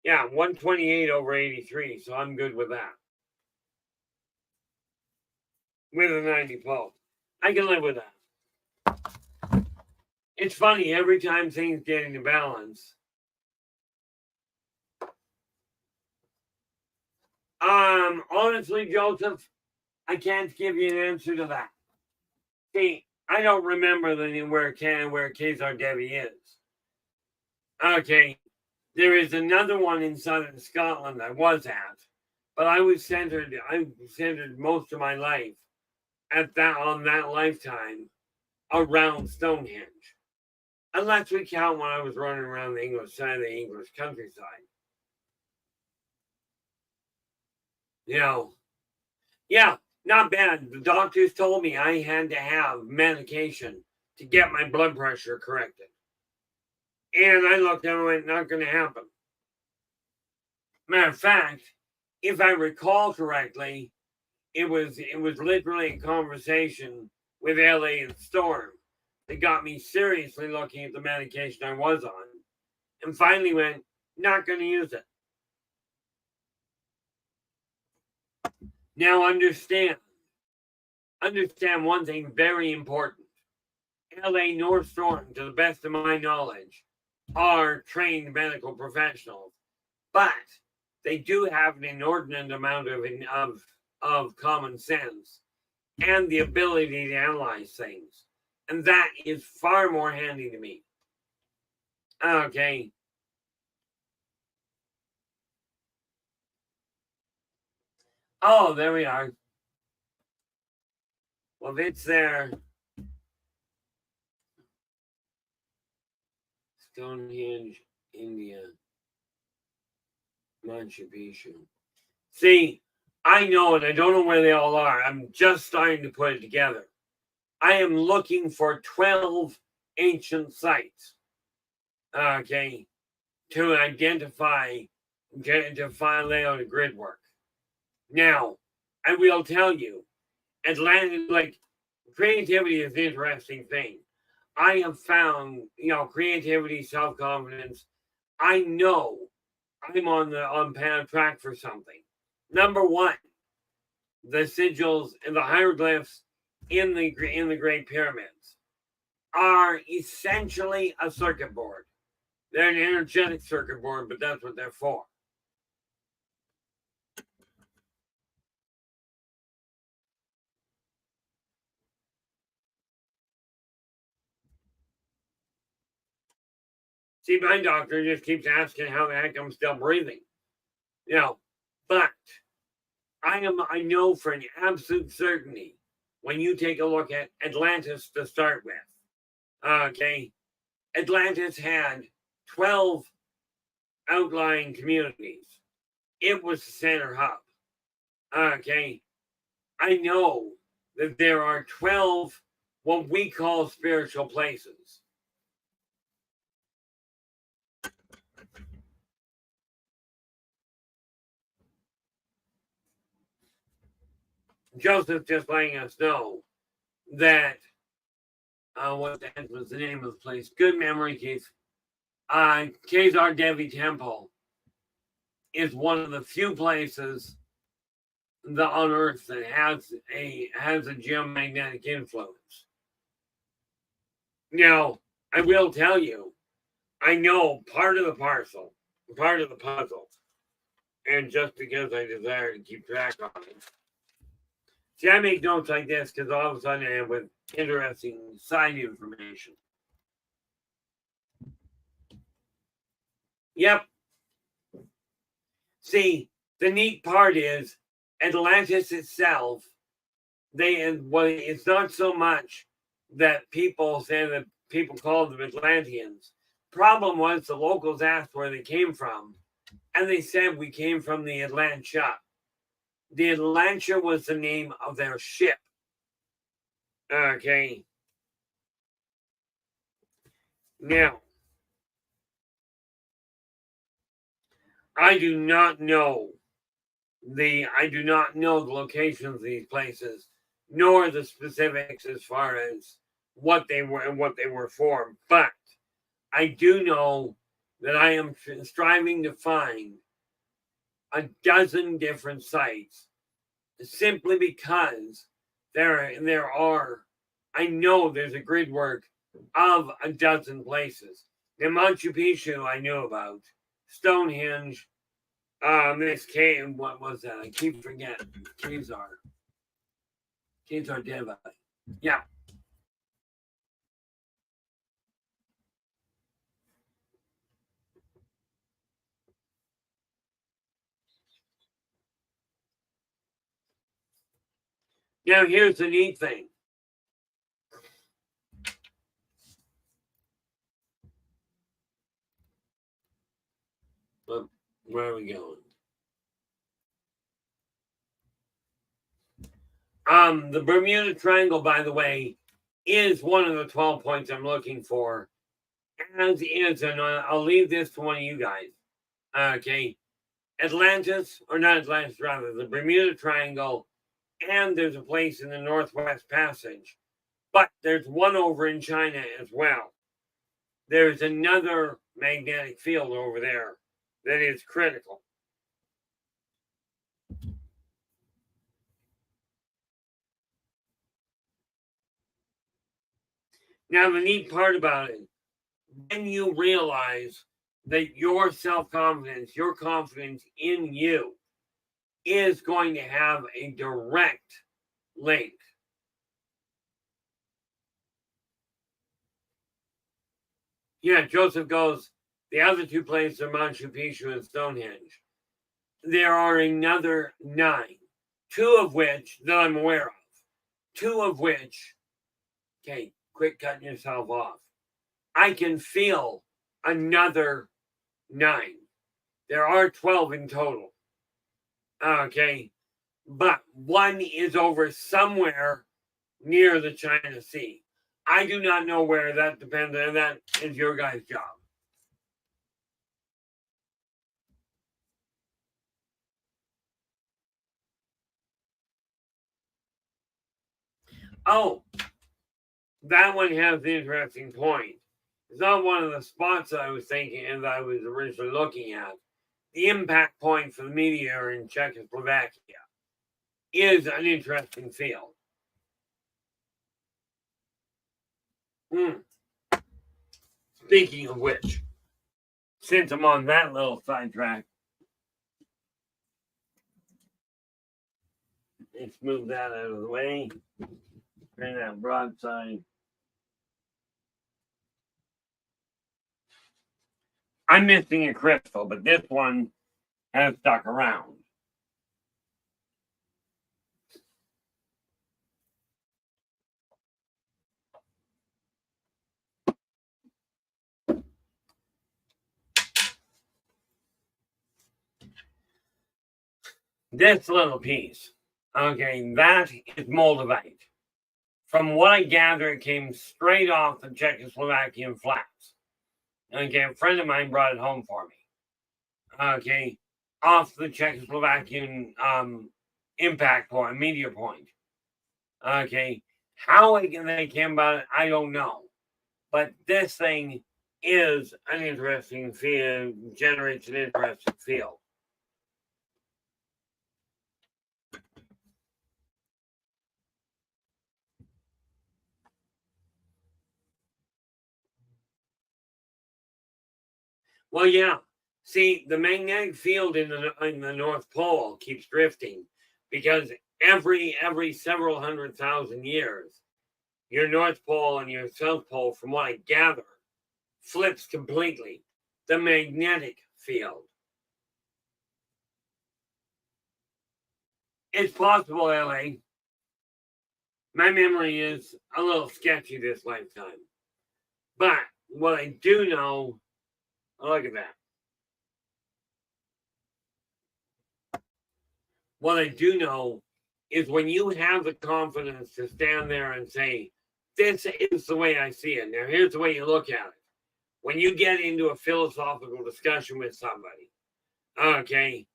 Yeah, 128/83. So I'm good with that. With a 90 pulse. I can live with that. It's funny, every time things get into balance. Honestly, Joseph, I can't give you an answer to that. See, I don't remember where Kazar Devi is. Okay, there is another one in southern Scotland I was at, but I centered most of my life on that lifetime around Stonehenge. Unless we count when I was running around the English side of the English countryside. Yeah, not bad. The doctors told me I had to have medication to get my blood pressure corrected. And I looked at it and went, not going to happen. Matter of fact, if I recall correctly, it was literally a conversation with LA and Storm that got me seriously looking at the medication I was on and finally went, not going to use it. Now understand one thing very important. LA nor Storm, to the best of my knowledge, are trained medical professionals, but they do have an inordinate amount of common sense and the ability to analyze things. And that is far more handy to me. Okay. Oh, there we are. Well, it's there. Stonehenge, India, Machu Picchu. See, I know, and I don't know where they all are. I'm just starting to put it together. I am looking for 12 ancient sites, okay, to identify, to lay out a grid work. Now, I will tell you, creativity is an interesting thing. I have found, creativity, self-confidence. I know I'm on track for something. Number one, the sigils and the hieroglyphs in the Great Pyramids are essentially a circuit board. They're an energetic circuit board, but that's what they're for. See, my doctor just keeps asking how the heck I'm still breathing. But I know for an absolute certainty when you take a look at Atlantis to start with. Okay, Atlantis had 12 outlying communities. It was the center hub. Okay, I know that there are 12 what we call spiritual places. Joseph just letting us know that what the heck was the name of the place? Good memory, Keith. Kezar Devi Temple is one of the few places on Earth that has a geomagnetic influence. Now, I will tell you, I know part of the puzzle, and just because I desire to keep track of it. See, I make notes like this because all of a sudden I end with interesting side information. Yep. See, the neat part is Atlantis itself, it's not so much that people say that people called them Atlanteans. Problem was the locals asked where they came from, and they said we came from the Atlantia. The Atlantia was the name of their ship. Okay. Now, I do not know the locations of these places, nor the specifics as far as what they were and what they were for. But I do know that I am striving to find a dozen different sites, simply because there are. I know there's a grid work of a dozen places. Now, Machu Picchu, I knew about. Stonehenge, this cave, what was that? I keep forgetting. Kezar Devi. Yeah. Now, here's the neat thing. Where are we going? The Bermuda Triangle, by the way, is one of the 12 points I'm looking for. As is, and I'll leave this to one of you guys. Okay. Atlantis, or not Atlantis, rather, the Bermuda Triangle, and there's a place in the Northwest Passage. But there's one over in China as well. There's another magnetic field over there that is critical. Now, the neat part about it, when you realize that your self-confidence, your confidence in you is going to have a direct link. Yeah, Joseph goes, the other two places are Machu Picchu and Stonehenge. There are another 9, 2 of which that I'm aware of. 2 of which, okay, quit cutting yourself off. I can feel another 9. There are 12 in total. Okay, but one is over somewhere near the China Sea. I do not know where. That depends, and that is your guys' job. Oh, that one has the interesting point. It's not one of the spots I was thinking and I was originally looking at. The impact point for the meteor in Czechoslovakia is an interesting field. Speaking of which, since I'm on that little sidetrack, let's move that out of the way. Turn that broadside. I'm missing a crystal, but this one has stuck around. This little piece, okay, that is moldavite. From what I gather, it came straight off the Czechoslovakian flats. Okay, a friend of mine brought it home for me. Okay, off the Czechoslovakian impact point, meteor point. Okay, how they came about it, I don't know. But this thing is an interesting field, generates an interesting field. Well, yeah. See, the magnetic field in the North Pole keeps drifting because every several 100,000 years, your North Pole and your South Pole, from what I gather, flips completely. The magnetic field. It's possible, LA. My memory is a little sketchy this lifetime. But what I do know, look at that. What I do know is when you have the confidence to stand there and say, this is the way I see it. Now, here's the way you look at it. When you get into a philosophical discussion with somebody, okay,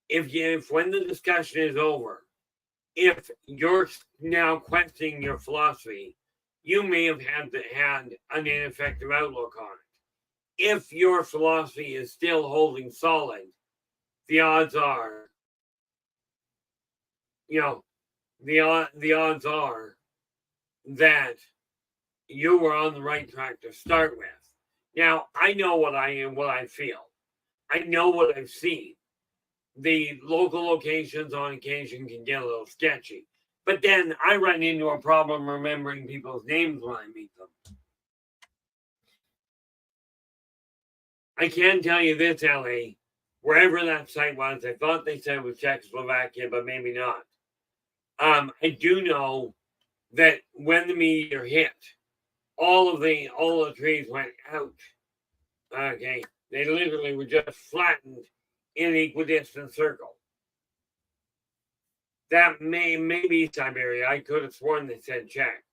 if when the discussion is over, if you're now questioning your philosophy, you may have had an ineffective outlook on it. If your philosophy is still holding solid, the odds are, the odds are that you were on the right track to start with. Now, I know what I am, what I feel. I know what I've seen. The local locations on occasion can get a little sketchy. But then I run into a problem remembering people's names when I meet them. I can tell you this, LA, wherever that site was, I thought they said it was Czechoslovakia, but maybe not. I do know that when the meteor hit, all the trees went out. Okay, they literally were just flattened in an equidistant circle. That may be Siberia. I could have sworn they said Czech.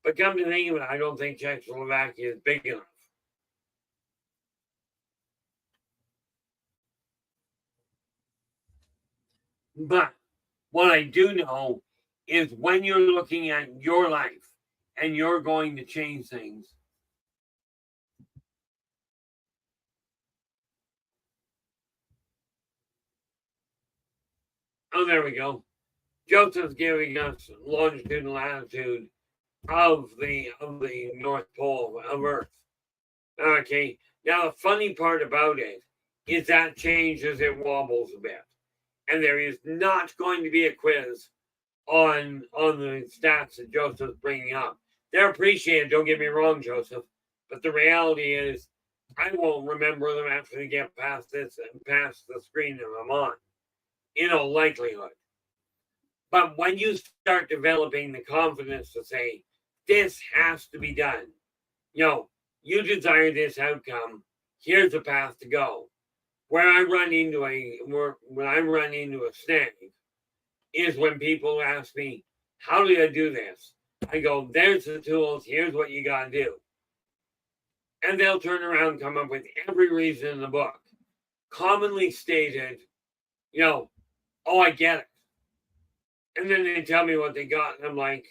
But come to think of it, I don't think Czechoslovakia is big enough. But what I do know is when you're looking at your life and you're going to change things, oh, there we go. Joseph's giving us longitude and latitude of the North Pole of Earth. Okay. Now the funny part about it is that changes, it wobbles a bit. And there is not going to be a quiz on the stats that Joseph's bringing up. They're appreciated, don't get me wrong, Joseph. But the reality is I won't remember them after they get past this and past the screen that I'm on. In all likelihood. But when you start developing the confidence to say, this has to be done, you desire this outcome, here's the path to go. When I run into a snag is when people ask me, how do I do this? I go, there's the tools, here's what you gotta do. And they'll turn around and come up with every reason in the book. Commonly stated, oh, I get it. And then they tell me what they got, and I'm like,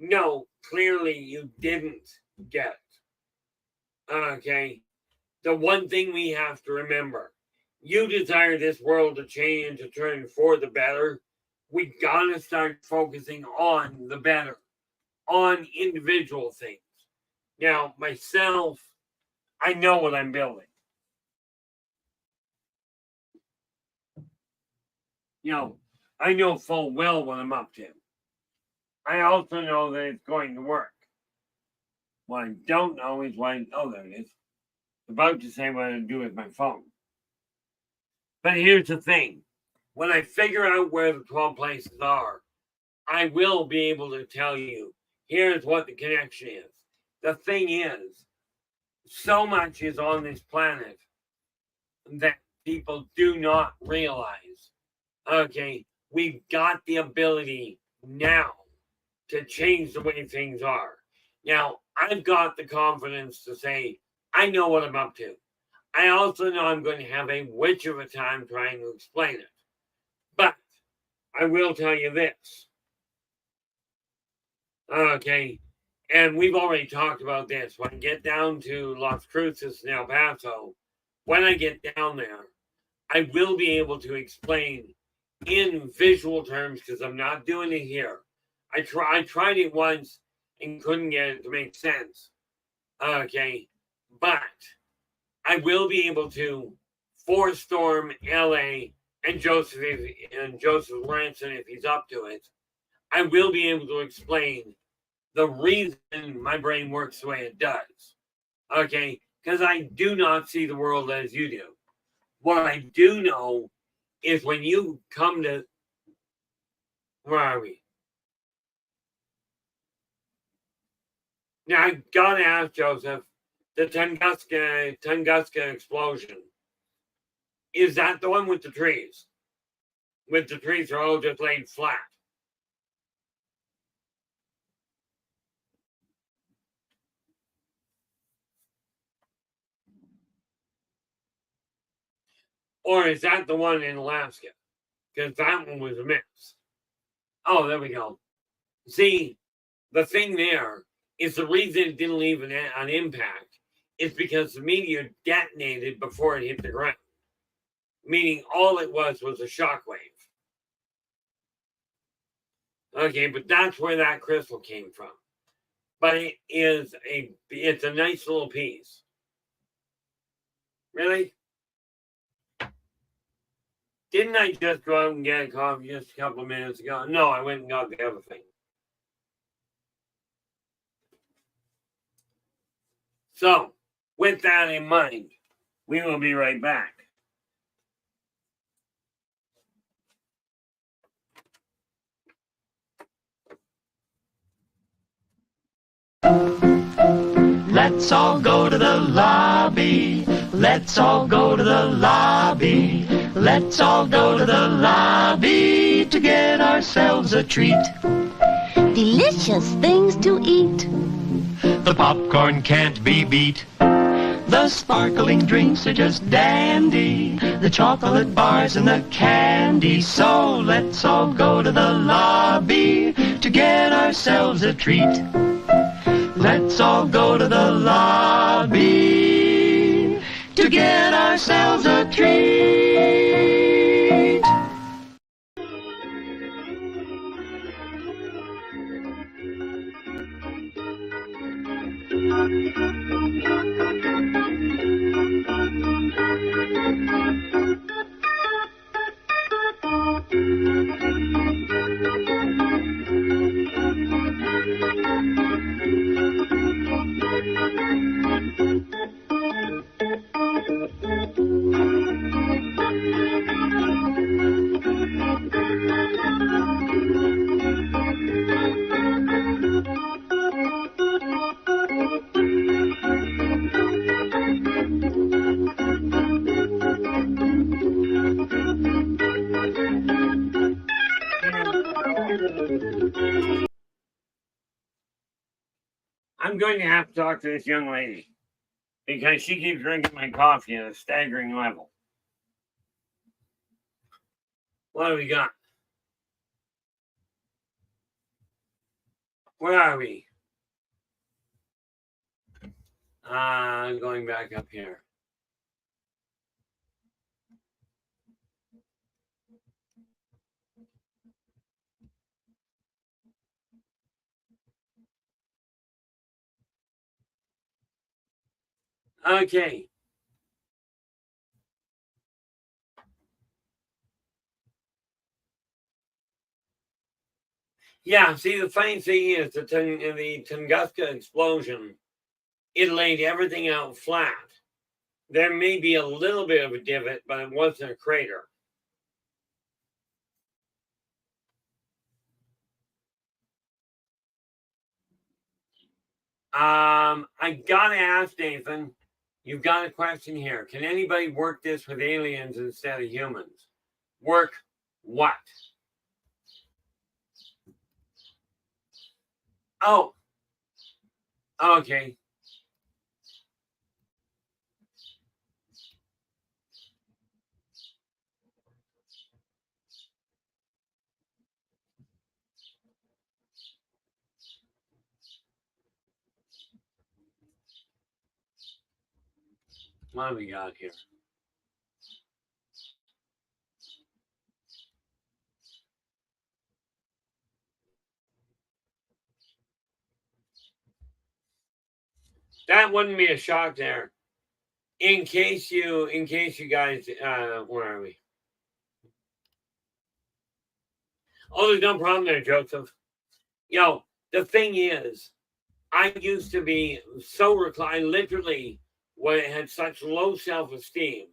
no, clearly you didn't get it. Okay. The one thing we have to remember, you desire this world to change, to turn for the better. We gotta start focusing on the better, on individual things. Now, myself, I know what I'm building. I know full well what I'm up to. I also know that it's going to work. What I don't know is why. Oh, there it is. about to say what I do with my phone. But here's the thing. When I figure out where the 12 places are, I will be able to tell you, here's what the connection is. The thing is, so much is on this planet that people do not realize. Okay, we've got the ability now to change the way things are. Now, I've got the confidence to say, I know what I'm up to. I also know I'm going to have a witch of a time trying to explain it. But I will tell you this. Okay, and we've already talked about this. When I get down to Las Cruces and El Paso, when I get down there, I will be able to explain in visual terms because I'm not doing it here. I tried it once and couldn't get it to make sense. Okay, but I will be able to for Storm, LA, and Joseph Ranson if he's up to it. I will be able to explain the reason my brain works the way it does. Okay, because I do not see the world as you do. What I do know is when you come to, where are we? Now I gotta ask Joseph, the Tunguska explosion, is that the one with the trees? With the trees are all just laid flat. Or is that the one in Alaska? Because that one was a mix. Oh, there we go. See, the thing there is the reason it didn't leave an impact is because the meteor detonated before it hit the ground. Meaning all it was a shockwave. Okay, but that's where that crystal came from. But it's a nice little piece. Really? Didn't I just go out and get a coffee just a couple of minutes ago? No, I went and got the other thing. So, with that in mind, we will be right back. Let's all go to the lobby. Let's all go to the lobby. Let's all go to the lobby to get ourselves a treat. Delicious things to eat. The popcorn can't be beat. The sparkling drinks are just dandy. The chocolate bars and the candy. So let's all go to the lobby to get ourselves a treat. Let's all go to the lobby to get ourselves a treat. I'm going to have to talk to this young lady because she keeps drinking my coffee at a staggering level. What do we got? Where are we? I'm going back up here. Okay. Yeah, see, the funny thing is the Tunguska explosion, it laid everything out flat. there may be a little bit of a divot, but it wasn't a crater. I gotta ask Nathan, you've got a question here. Can anybody work this with aliens instead of humans? Work what? Oh, okay. What do we got here? That wouldn't be a shock there. In case you guys, where are we? Oh, there's no problem there, Joseph. The thing is, I used to be so reclined, literally, when I had such low self-esteem.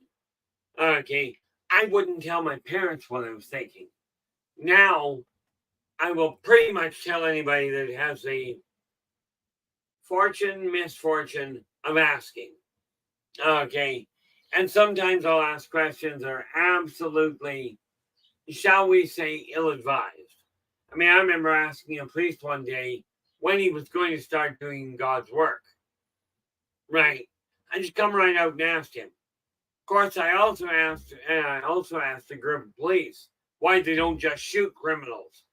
Okay, I wouldn't tell my parents what I was thinking. Now, I will pretty much tell anybody that has the misfortune of asking. Okay, and sometimes I'll ask questions that are absolutely, shall we say, ill-advised. I mean, I remember asking a priest one day when he was going to start doing God's work. Right. I just come right out and asked him. Of course, I also asked the group of police why they don't just shoot criminals.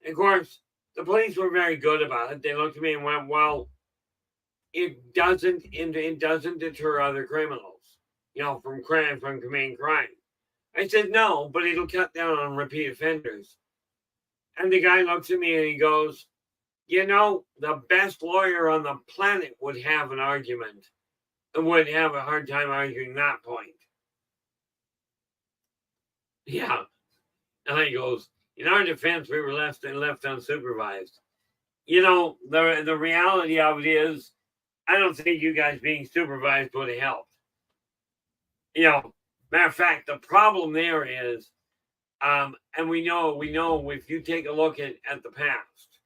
And of course, the police were very good about it. They looked at me and went, "Well, it doesn't deter other criminals, from committing crime." I said, "No, but it'll cut down on repeat offenders." And the guy looks at me and he goes, the best lawyer on the planet would have an argument and would have a hard time arguing that point. Yeah. And he goes, in our defense, we were left unsupervised. The reality of it is, I don't think you guys being supervised would have helped. Matter of fact, the problem there is, and we know if you take a look at the past,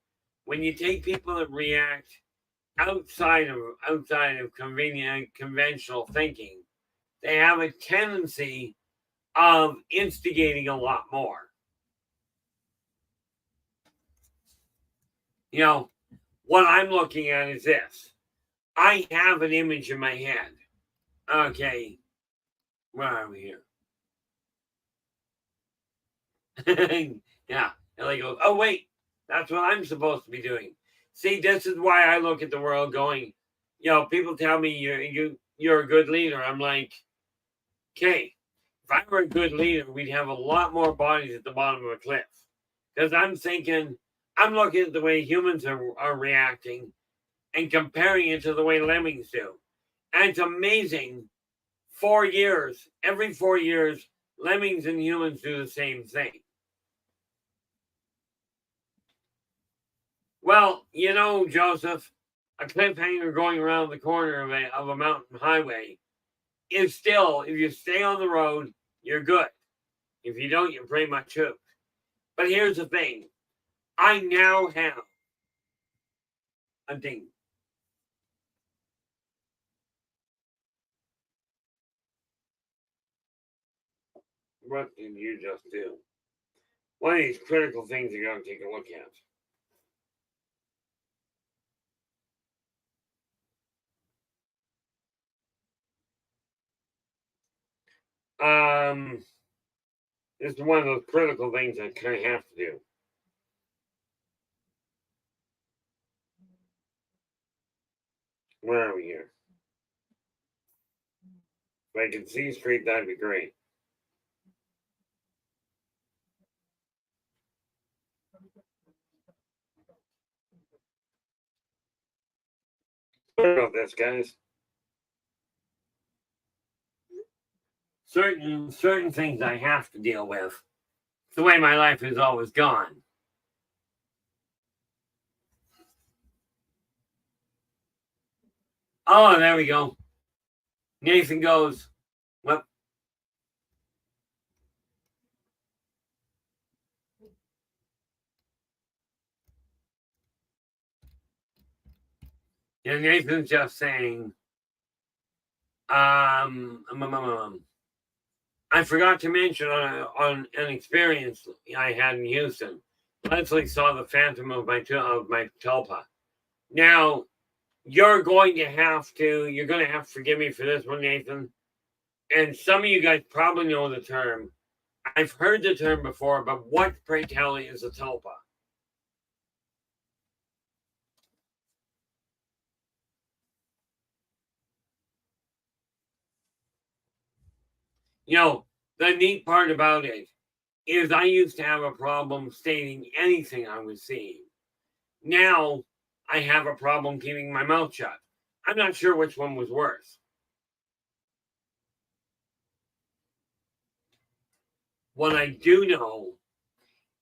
when you take people that react outside of conventional thinking, they have a tendency of instigating a lot more. What I'm looking at is this. I have an image in my head. Okay. Where are we here? Yeah. And he goes, "Oh, wait. That's what I'm supposed to be doing." See, this is why I look at the world going, people tell me you're a good leader. I'm like, okay, if I were a good leader, we'd have a lot more bodies at the bottom of a cliff. Because I'm looking at the way humans are reacting and comparing it to the way lemmings do. And it's amazing. Every 4 years, lemmings and humans do the same thing. Well, Joseph, a cliffhanger going around the corner of a mountain highway is still, if you stay on the road, you're good. If you don't, you're pretty much hooked. But here's the thing. I now have a ding. What did you just do? One of these critical things you got to take a look at. This is one of those critical things I kind of have to do. Where are we here? If I can see straight, that'd be great. Sorry about this, guys. Certain things I have to deal with. It's the way my life has always gone. Oh, there we go. Nathan goes, "What?" And Nathan's just saying, I forgot to mention on an experience I had in Houston. Leslie saw the phantom of my tulpa. Now, you're going to have to forgive me for this one, Nathan. And some of you guys probably know the term. I've heard the term before, but what, pray tell, is a tulpa? You know, the neat part about it is I used to have a problem stating anything I was seeing. Now I have a problem keeping my mouth shut. I'm not sure which one was worse. What I do know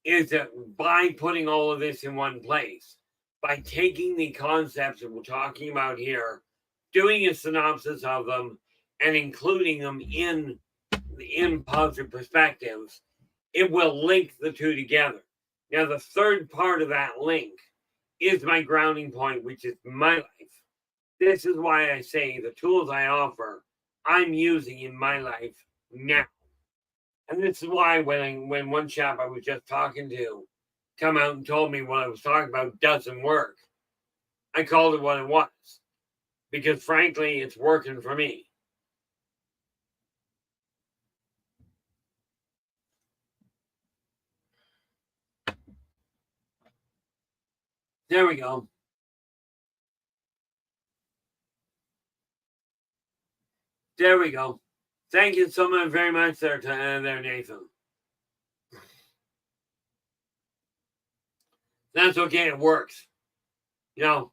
is that by putting all of this in one place, by taking the concepts that we're talking about here, doing a synopsis of them, and including them in positive perspectives, it will link the two together. Now, the third part of that link is my grounding point, which is my life. This is why I say the tools I offer, I'm using in my life now. And this is why when one chap I was just talking to come out and told me what I was talking about doesn't work, I called it what it was. Because frankly, it's working for me. There we go. There we go. Thank you so much very much there, Nathan. That's okay. It works. You know,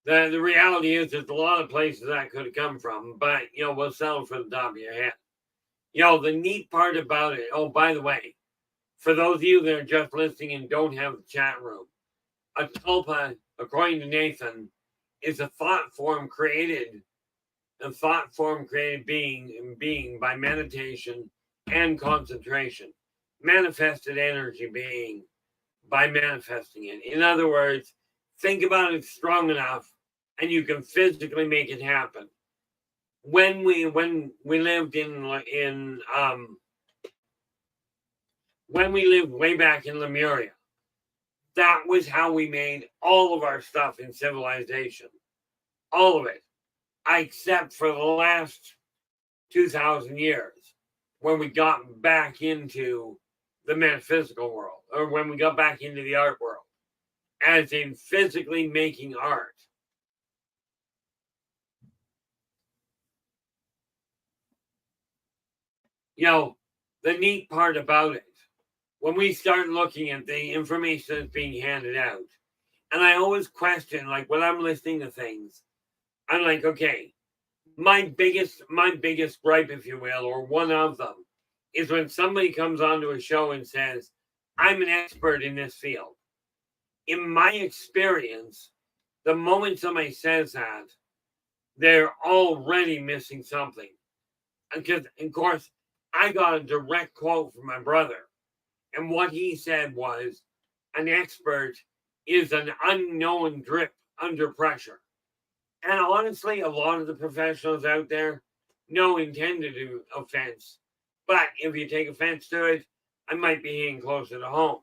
the reality is there's a lot of places that could have come from, but, you know, we'll settle for the top of your head. You know, the neat part about it, oh, by the way, for those of you that are just listening and don't have the chat room, a tulpa, according to Nathan, is a thought form created being by meditation and concentration, manifested energy being by manifesting it. In other words, think about it strong enough and you can physically make it happen. When we lived when we lived way back in Lemuria, that was how we made all of our stuff in civilization. All of it. Except for the last 2,000 years, when we got back into the metaphysical world, or when we got back into the art world, as in physically making art. You know, the neat part about it, when we start looking at the information that's being handed out, and I always question, like when I'm listening to things, I'm like, okay, my biggest gripe, if you will, or one of them, is when somebody comes onto a show and says, I'm an expert in this field. In my experience, the moment somebody says that, they're already missing something. Because, of course, I got a direct quote from my brother. And what he said was, an expert is an unknown drip under pressure. And honestly, a lot of the professionals out there, no intended offense. But if you take offense to it, I might be hitting closer to home.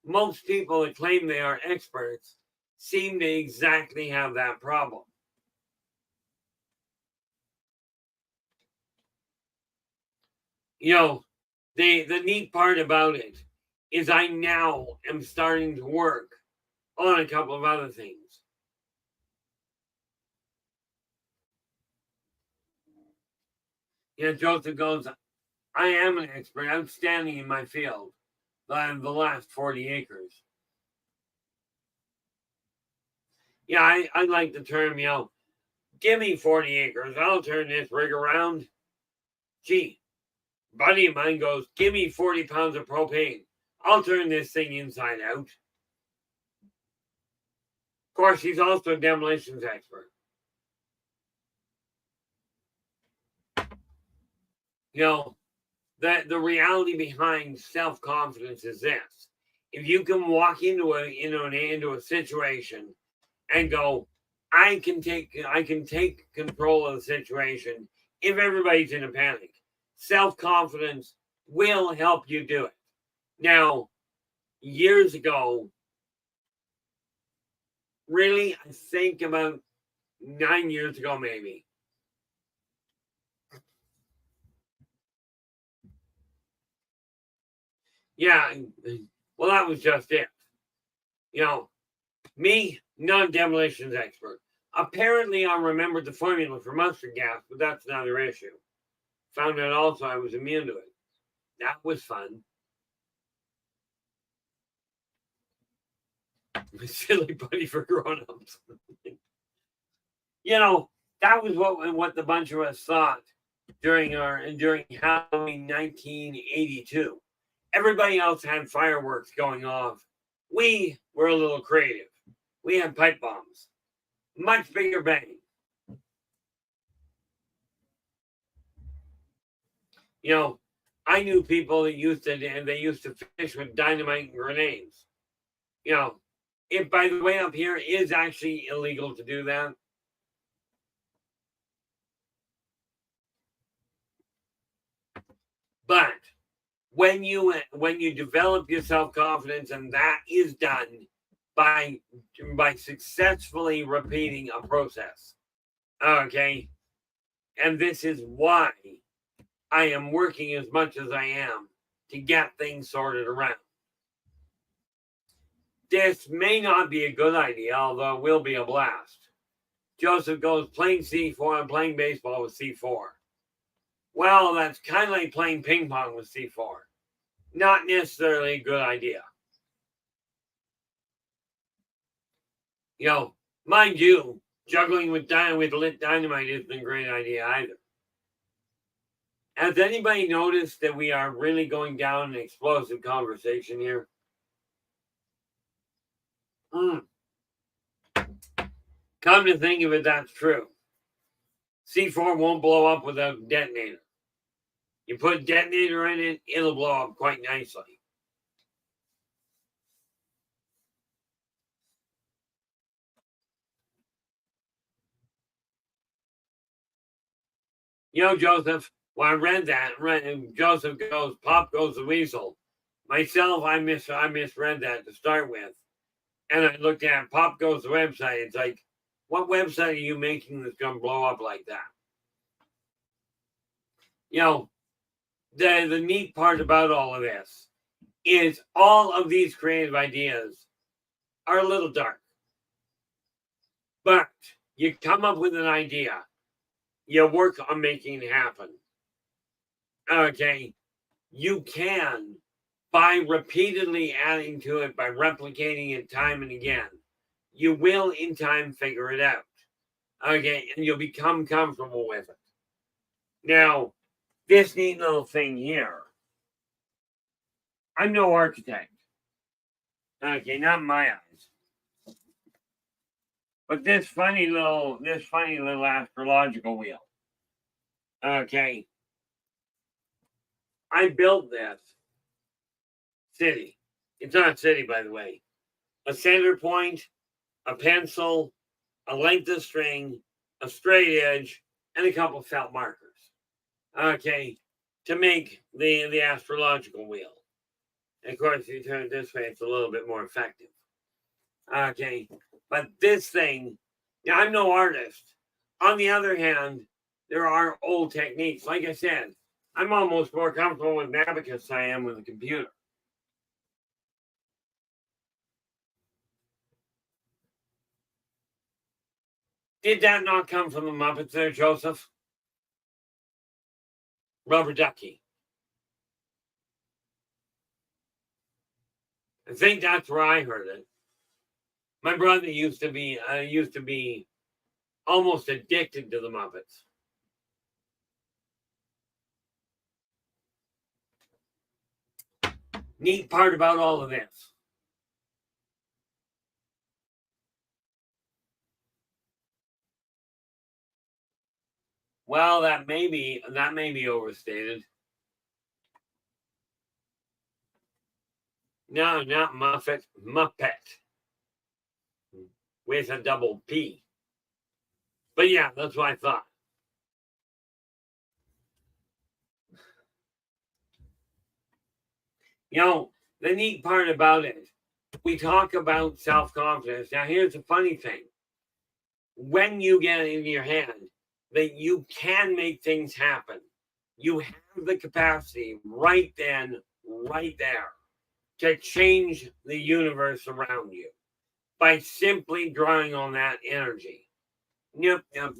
Most people that claim they are experts seem to exactly have that problem. You know, the neat part about it is I now am starting to work on a couple of other things. You know, Joseph goes, I am an expert, outstanding in my field. The last 40 acres. Yeah, I like the term, you know, give me 40 acres. I'll turn this rig around. Gee, buddy of mine goes, give me 40 pounds of propane. I'll turn this thing inside out. Of course, he's also a demolitions expert. You know, the reality behind self-confidence is this. If you can walk into a situation and go, I can take control of the situation if everybody's in a panic. Self-confidence will help you do it. Now, years ago, really, I think about 9 years ago, maybe. Yeah, well, that was just it. You know, me, non-demolitions expert. Apparently, I remembered the formula for mustard gas, but that's another issue. Found out also I was immune to it. That was fun. Silly buddy for grown-ups. You know, that was what the bunch of us thought during Halloween 1982. Everybody else had fireworks going off. We were a little creative. We had pipe bombs. Much bigger bang. You know, I knew people that used to fish with dynamite and grenades. You know, if by the way up here is actually illegal to do that. But when you develop your self-confidence, and that is done by successfully repeating a process. Okay. And this is why I am working as much as I am to get things sorted around. This may not be a good idea, although it will be a blast. Joseph goes, playing C4 and playing baseball with C4. Well, that's kind of like playing ping pong with C4. Not necessarily a good idea. You know, mind you, juggling with lit dynamite isn't a great idea either. Has anybody noticed that we are really going down an explosive conversation here? Come to think of it, that's true. C4 won't blow up without a detonator. You put a detonator in it, it'll blow up quite nicely. You know, Joseph, when I read that, Joseph goes, Pop goes the weasel. Myself, I misread that to start with. And I looked at Pop Goes the website. It's like, what website are you making that's going to blow up like that? You know, the neat part about all of this is all of these creative ideas are a little dark. But you come up with an idea. You work on making it happen. Okay. You can, by repeatedly adding to it, by replicating it time and again, you will in time figure it out. Okay. And you'll become comfortable with it. Now, this neat little thing here. I'm no architect. Okay, not in my eyes. But this funny little astrological wheel. Okay. I built this city. It's not a city, by the way. A center point, a pencil, a length of string, a straight edge, and a couple of felt markers. Okay, to make the astrological wheel. And of course, if you turn it this way, it's a little bit more effective. Okay, but this thing, now I'm no artist. On the other hand, there are old techniques. Like I said, I'm almost more comfortable with an abacus than I am with a computer. Did that not come from the Muppets there, Joseph? Rubber ducky. I think that's where I heard it. My brother used to be almost addicted to the Muppets. Neat part about all of this. Well, that may be overstated. No, not Muppet, Muppet. With a double P. But yeah, that's what I thought. You know, the neat part about it, we talk about self-confidence. Now, here's the funny thing. When you get it in your head that you can make things happen, you have the capacity right then, right there, to change the universe around you by simply drawing on that energy. Nope. Oh,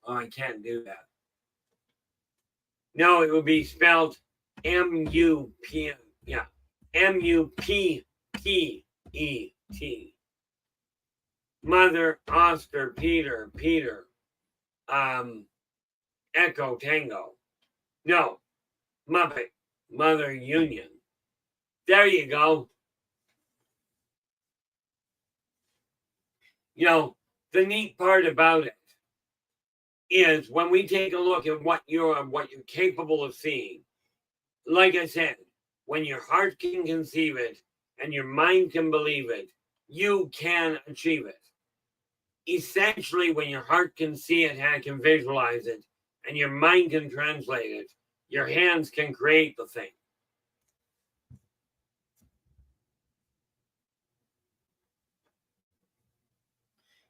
I can't do that. No, it would be spelled M-U-P, yeah, M-U-P-P-E-T. Mother, Oscar, Peter, Echo, Tango. No, Muppet, Mother, Union. There you go. You know, the neat part about it is when we take a look at what you're capable of seeing, like I said, when your heart can conceive it and your mind can believe it, you can achieve it. Essentially, when your heart can see it and can visualize it, and your mind can translate it, your hands can create the thing.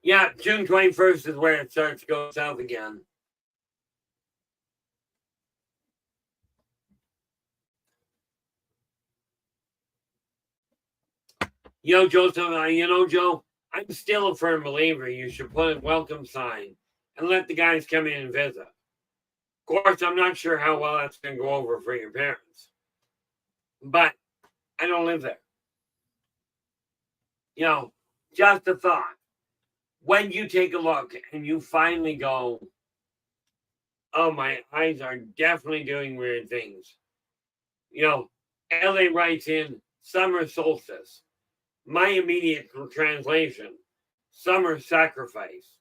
Yeah, June 21st is where it starts to go south again. Joseph, Joe, I'm still a firm believer you should put a welcome sign and let the guys come in and visit. Of course, I'm not sure how well that's going to go over for your parents, but I don't live there. Just a thought. When you take a look and you finally go, oh, my eyes are definitely doing weird things. LA writes in summer solstice. My immediate translation, summer sacrifice.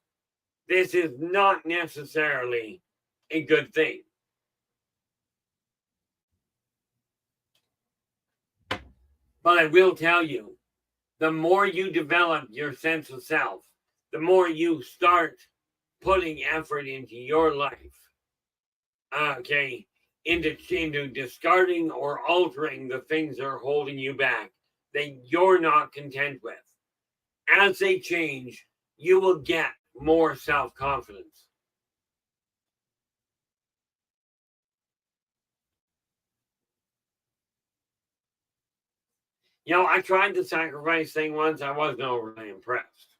This is not necessarily a good thing. But I will tell you, the more you develop your sense of self, the more you start putting effort into your life, okay, into discarding or altering the things that are holding you back that you're not content with. As they change, you will get more self-confidence. I tried the sacrifice thing once. I wasn't overly impressed.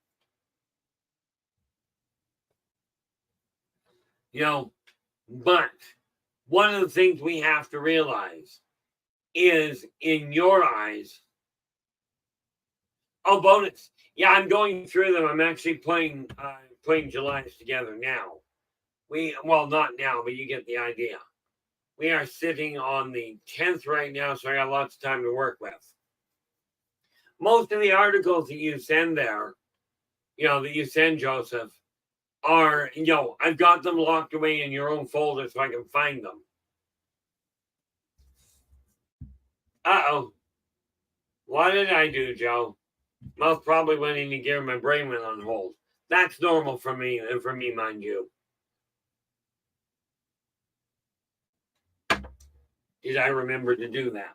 But one of the things we have to realize is in your eyes. Oh, bonus. Yeah, I'm going through them. I'm actually playing July's together now. Not now, but you get the idea. We are sitting on the 10th right now, so I got lots of time to work with. Most of the articles that you send there, that you send, Joseph, are, I've got them locked away in your own folder so I can find them. Uh-oh. What did I do, Joe? Mouth probably went into gear. My brain went on hold. That's normal for me, mind you. Did I remember to do that?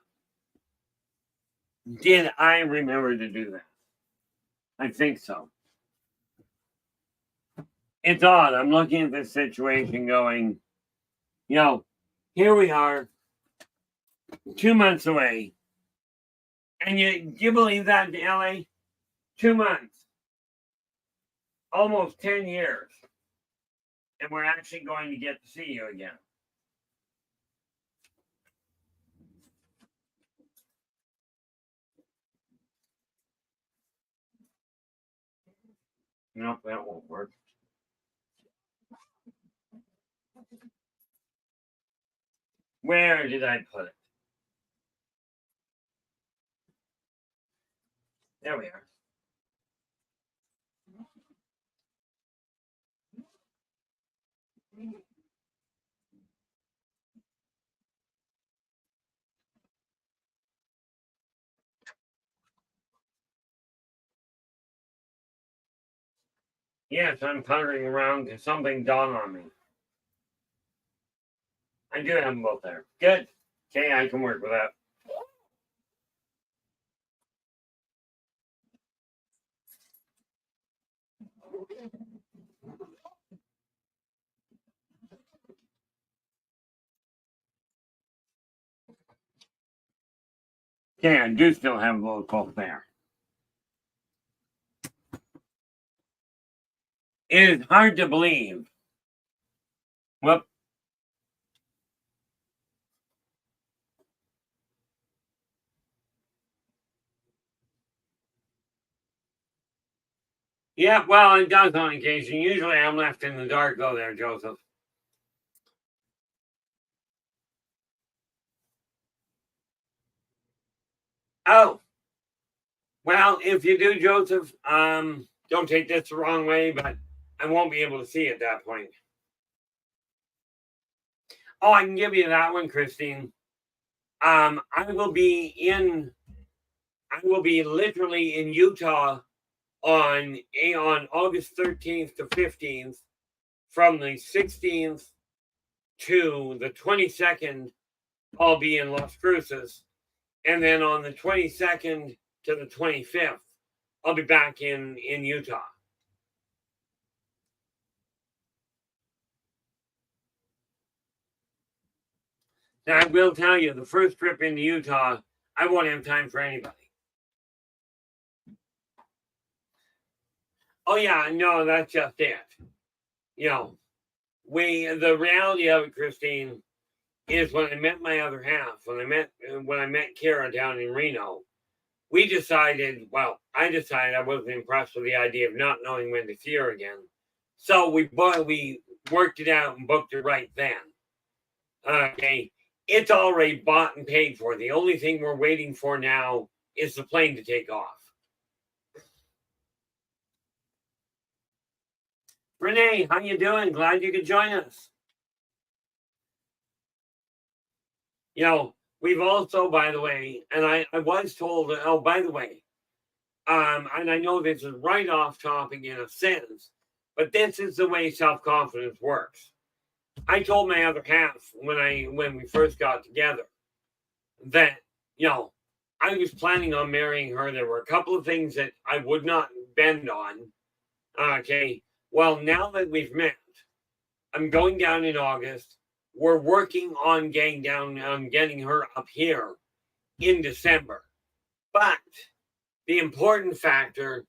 Did I remember to do that? I think so. It's odd. I'm looking at this situation going, here we are, 2 months away. And you believe that in LA? 2 months. Almost 10 years. And we're actually going to get to see you again. Nope, that won't work. Where did I put it? There we are. Yes, I'm puttering around because something dawned on me. I do have them both there. Good. Okay, I can work with that. Okay, I do still have a little both there. It is hard to believe. Whoop. Yeah, well, it does on occasion. Usually I'm left in the dark though there, Joseph. Oh. Well, if you do, Joseph, don't take this the wrong way, but I won't be able to see at that point. Oh, I can give you that one, Christine. I will be literally in Utah on August 13th to 15th, from the 16th to the 22nd. I'll be in Las Cruces, and then on the 22nd to the 25th, I'll be back in Utah. Now, I will tell you, the first trip into Utah, I won't have time for anybody. Oh yeah, no, that's just it. You know, the reality of it, Christine, is when I met my other half, when I met Kara down in Reno, I decided I wasn't impressed with the idea of not knowing when to see her again. So we worked it out and booked it right then. Okay. It's already bought and paid for. The only thing we're waiting for now is the plane to take off. Renee, how you doing? Glad you could join us. You know, we've also, by the way, and I was told, oh, by the way, and I know this is right off topic in a sense, but this is the way self-confidence works. I told my other half when we first got together that, you know, I was planning on marrying her. There were a couple of things that I would not bend on. Okay. Well, now that we've met, I'm going down in August. We're working on getting her up here in December. But the important factor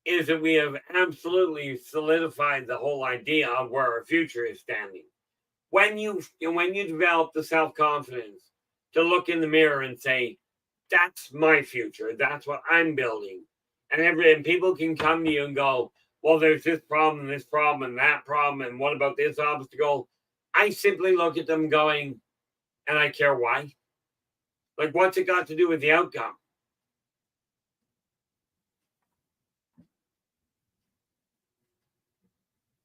is that we have absolutely solidified the whole idea of where our future is standing. When you develop the self-confidence to look in the mirror and say, that's my future, that's what I'm building, and people can come to you and go, well, there's this problem, and that problem, and what about this obstacle? I simply look at them going, and I care why? Like, what's it got to do with the outcome?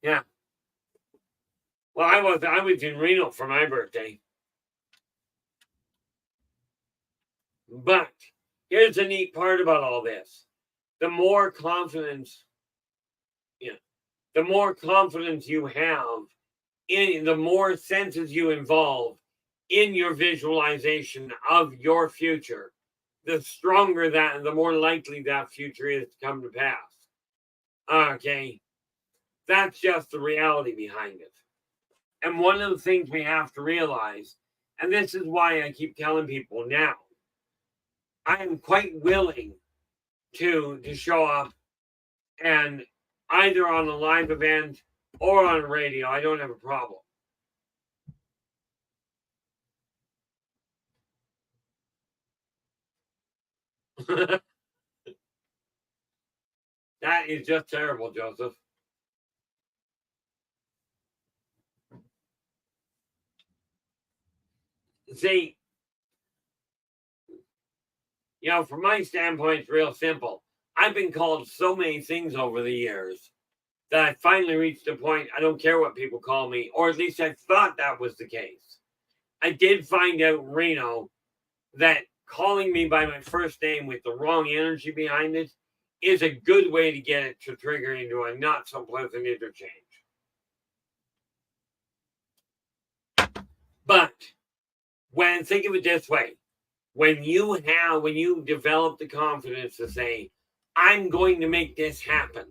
Yeah. Well, I was in Reno for my birthday. But here's the neat part about all this. The more confidence you have the more senses you involve in your visualization of your future, the stronger the more likely that future is to come to pass. Okay. That's just the reality behind it. And one of the things we have to realize, and this is why I keep telling people now, I am quite willing to show up and either on a live event or on radio. I don't have a problem. That is just terrible, Joseph. See, from my standpoint, it's real simple. I've been called so many things over the years that I finally reached a point, I don't care what people call me, or at least I thought that was the case. I did find out in Reno that calling me by my first name with the wrong energy behind it is a good way to get it to trigger into a not so pleasant interchange. But think of it this way, when you develop the confidence to say, I'm going to make this happen,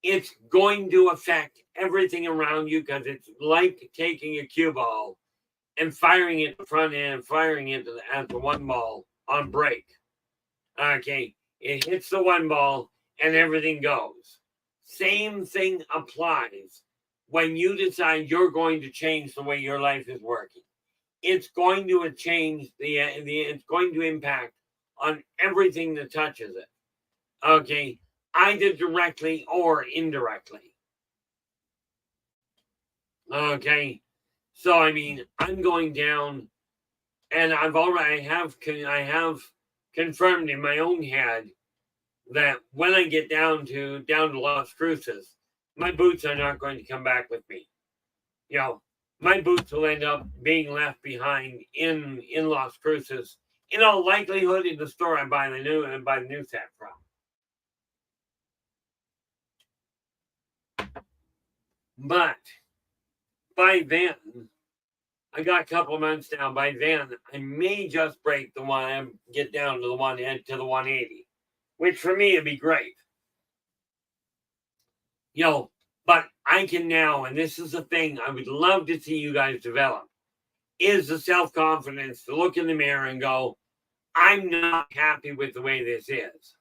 it's going to affect everything around you, because it's like taking a cue ball and firing it the front end, firing it at the one ball on break. Okay, it hits the one ball and everything goes. Same thing applies when you decide you're going to change the way your life is working. It's going to change it's going to impact on everything that touches it. Okay, either directly or indirectly. Okay, so I mean, I'm going down, and I have confirmed in my own head that when I get down to Las Cruces, my boots are not going to come back with me. You know, my boots will end up being left behind in Las Cruces, in all likelihood, in the store I buy the new set from. But by then, I got a couple of months down. By then, I may just break the one and get down to the 180, which for me would be great. But I can now, and this is the thing I would love to see you guys develop, is the self-confidence to look in the mirror and go, I'm not happy with the way this is.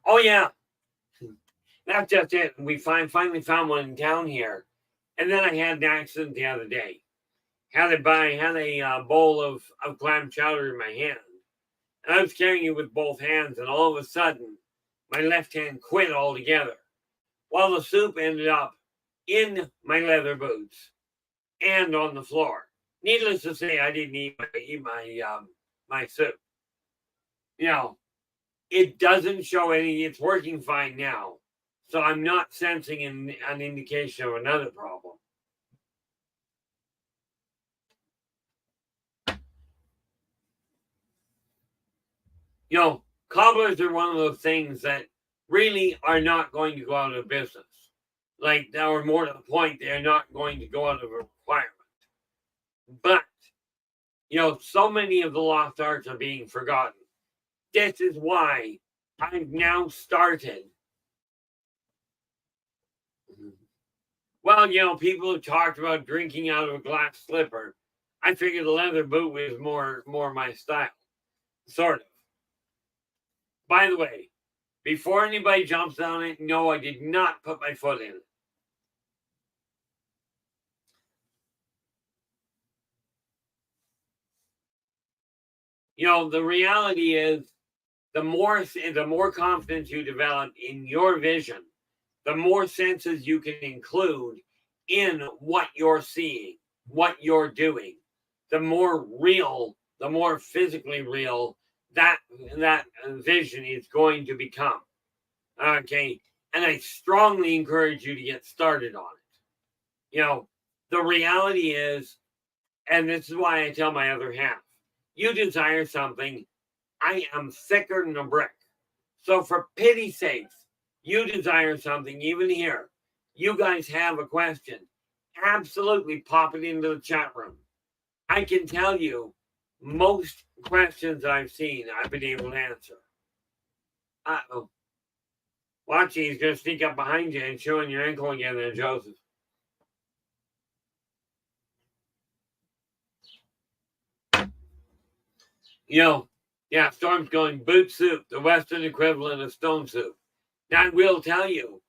Oh, yeah. That's just it. We finally found one in town here. And then I had an accident the other day. Had a bowl of clam chowder in my hand. And I was carrying it with both hands, and all of a sudden, my left hand quit altogether. While the soup ended up in my leather boots and on the floor. Needless to say, I didn't eat my soup. It doesn't show any. It's working fine now, so I'm not sensing an indication of another problem. Cobblers are one of those things that really are not going to go out of business. Or more to the point, they're not going to go out of a requirement. But, so many of the lost arts are being forgotten. This is why I've now started. Well, people have talked about drinking out of a glass slipper. I figured the leather boot was more my style. Sort of. By the way, before anybody jumps on it, no, I did not put my foot in it. The reality is, the more confidence you develop in your vision, the more senses you can include in what you're seeing, what you're doing. The more real, the more physically real that vision is going to become. Okay, and I strongly encourage you to get started on it. The reality is, and this is why I tell my other half, you desire something, I am thicker than a brick. So for pity's sakes, you desire something, even here. You guys have a question, absolutely pop it into the chat room. I can tell you, most questions I've seen, I've been able to answer. Uh-oh. Watch, he's going to sneak up behind you and chew on your ankle again there, Joseph. Yeah, Storm's going boot soup, the Western equivalent of stone soup. Now, I will tell you,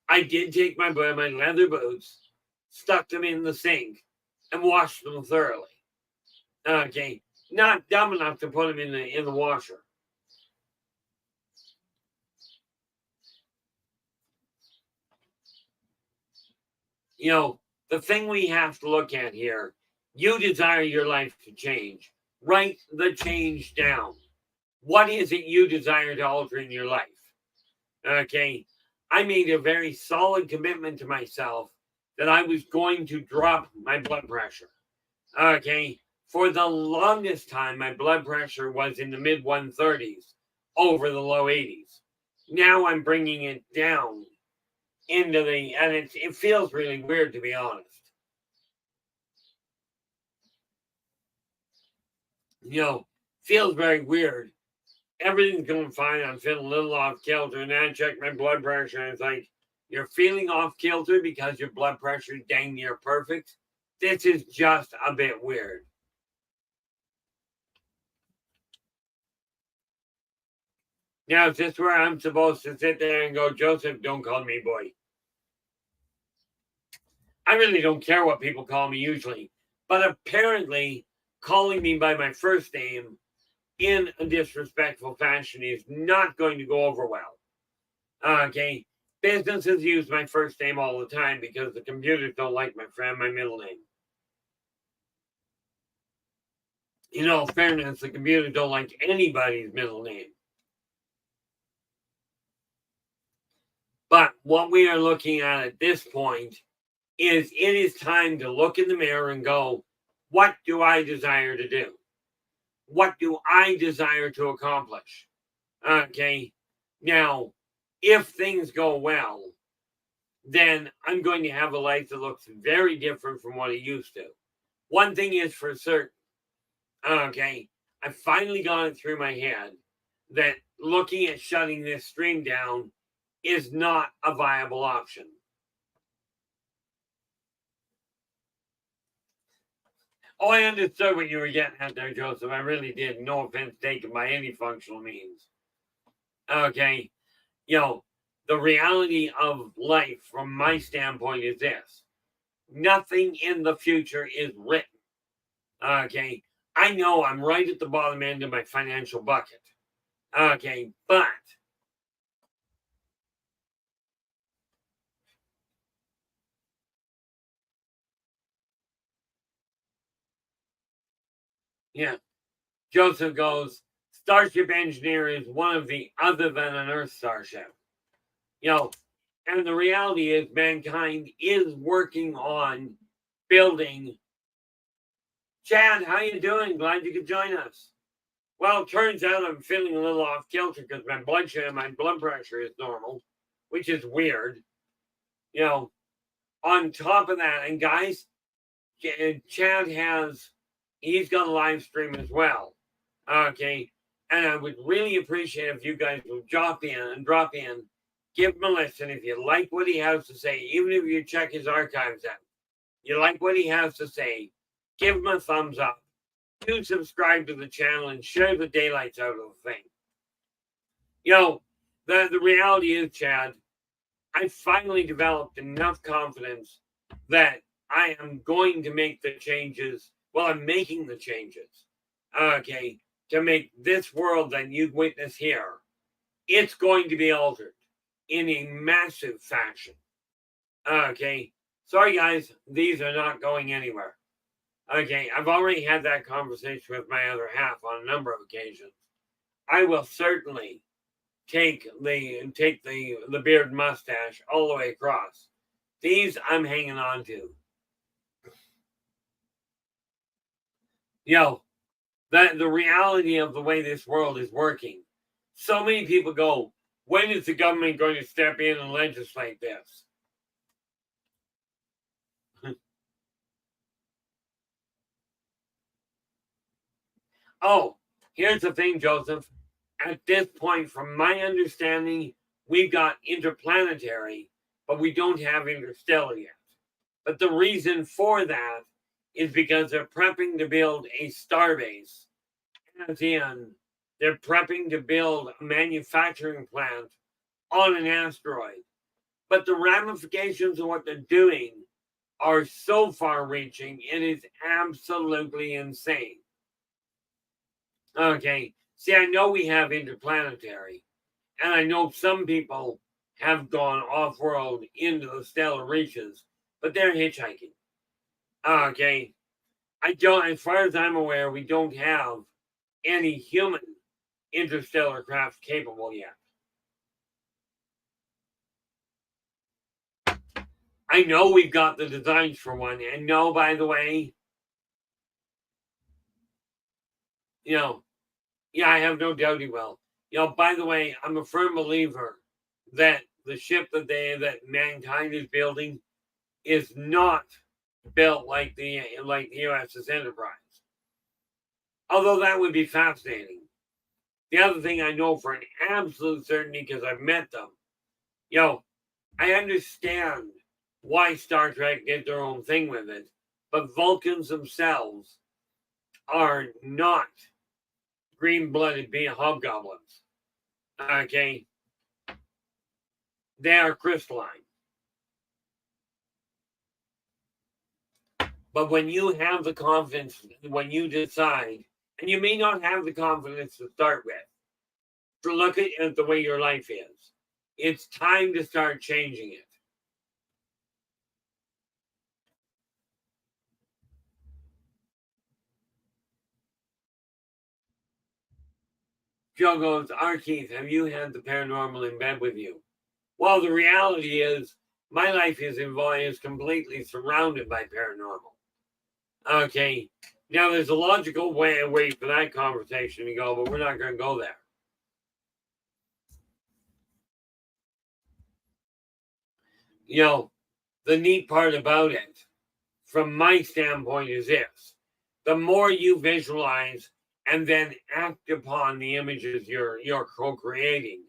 I did take my leather boots, stuck them in the sink, and washed them thoroughly. Okay, not dumb enough to put them in the washer. The thing we have to look at here, you desire your life to change. Write the change down. What is it you desire to alter in your life? Okay, I made a very solid commitment to myself that I was going to drop my blood pressure. Okay, For the longest time, my blood pressure was in the mid 130s over the low 80s. Now I'm bringing it down into the, and it feels really weird, to be honest. Feels very weird. Everything's going fine. I'm feeling a little off kilter, and then I check my blood pressure, and it's like, you're feeling off kilter because your blood pressure is dang near perfect. This is just a bit weird. Now, is this where I'm supposed to sit there and go, Joseph, don't call me boy? I really don't care what people call me usually, but apparently calling me by my first name in a disrespectful fashion is not going to go over well. Okay, businesses use my first name all the time because the computers don't like my middle name. In all fairness, the computers don't like anybody's middle name. But what we are looking at this point is it is time to look in the mirror and go, what do I desire to do? What do I desire to accomplish? Okay, now, if things go well, then I'm going to have a life that looks very different from what it used to. One thing is for certain, okay, I finally got it through my head that looking at shutting this stream down is not a viable option. Oh, I understood what you were getting at there, Joseph. I really did. No offense taken by any functional means. Okay. The reality of life from my standpoint is this. Nothing in the future is written. Okay. I know I'm right at the bottom end of my financial bucket. Okay. But yeah. Joseph goes, Starship Engineer is one of the other than an Earth starship. And the reality is mankind is working on building. Chad, how you doing? Glad you could join us. Well, it turns out I'm feeling a little off kilter because my blood pressure is normal, which is weird. On top of that, and guys, Chad he's got a live stream as well. Okay. And I would really appreciate if you guys would drop in, give him a listen. If you like what he has to say, even if you check his archives out, you like what he has to say, give him a thumbs up. Do subscribe to the channel and share the daylights out of the thing. The reality is, Chad, I finally developed enough confidence that I am going to make the changes. Well, I'm making the changes. Okay. To make this world that you witness here, it's going to be altered in a massive fashion. Okay. Sorry, guys. These are not going anywhere. Okay. I've already had that conversation with my other half on a number of occasions. I will certainly take the beard mustache all the way across. These I'm hanging on to. The reality of the way this world is working. So many people go, when is the government going to step in and legislate this? Oh, here's the thing, Joseph. At this point, from my understanding, we've got interplanetary, but we don't have interstellar yet. But the reason for that is because they're prepping to build a starbase. As in, they're prepping to build a manufacturing plant on an asteroid. But the ramifications of what they're doing are so far reaching, it is absolutely insane. Okay. See, I know we have interplanetary, and I know some people have gone off-world into the stellar reaches, but they're hitchhiking. Okay. As far as I'm aware, we don't have any human interstellar craft capable yet. I know we've got the designs for one, and no, by the way, Yeah, I have no doubt he will. By the way, I'm a firm believer that the ship that mankind is building is not built like the USS Enterprise. Although that would be fascinating. The other thing I know for an absolute certainty, because I've met them, I understand why Star Trek did their own thing with it, but Vulcans themselves are not green-blooded being hobgoblins. Okay? They are crystalline. But when you have the confidence, when you decide, and you may not have the confidence to start with, to look at the way your life is, it's time to start changing it. Joe goes, Keith, have you had the paranormal in bed with you? Well, the reality is my life is completely surrounded by paranormal. Okay. Now, there's a logical way for that conversation to go, but we're not going to go there. The neat part about it, from my standpoint, is this. The more you visualize and then act upon the images you're co-creating,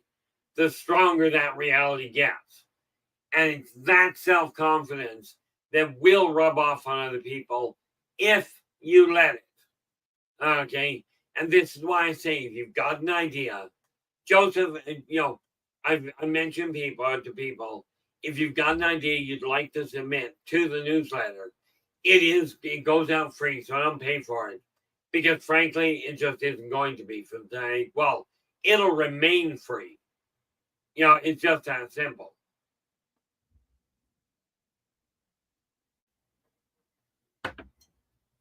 the stronger that reality gets. And it's that self-confidence that will rub off on other people if you let it. Okay? And this is why I say, if you've got an idea, Joseph, I mentioned to people, if you've got an idea you'd like to submit to the newsletter, it goes out free, so I don't pay for it. Because frankly, it just isn't going to be for the day. Well, it'll remain free. It's just that simple.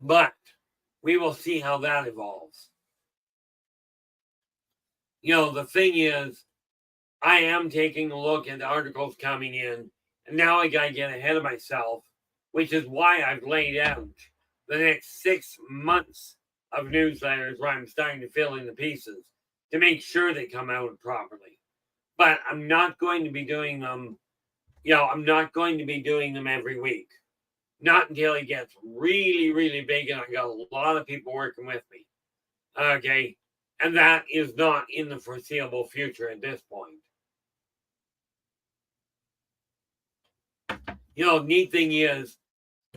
But we will see how that evolves. The thing is, I am taking a look at the articles coming in, and now I got to get ahead of myself, which is why I've laid out the next 6 months of newsletters where I'm starting to fill in the pieces to make sure they come out properly. But I'm not going to be doing them, I'm not going to be doing them every week. Not until it gets really, really big and I got a lot of people working with me. Okay. And that is not in the foreseeable future at this point. Neat thing is,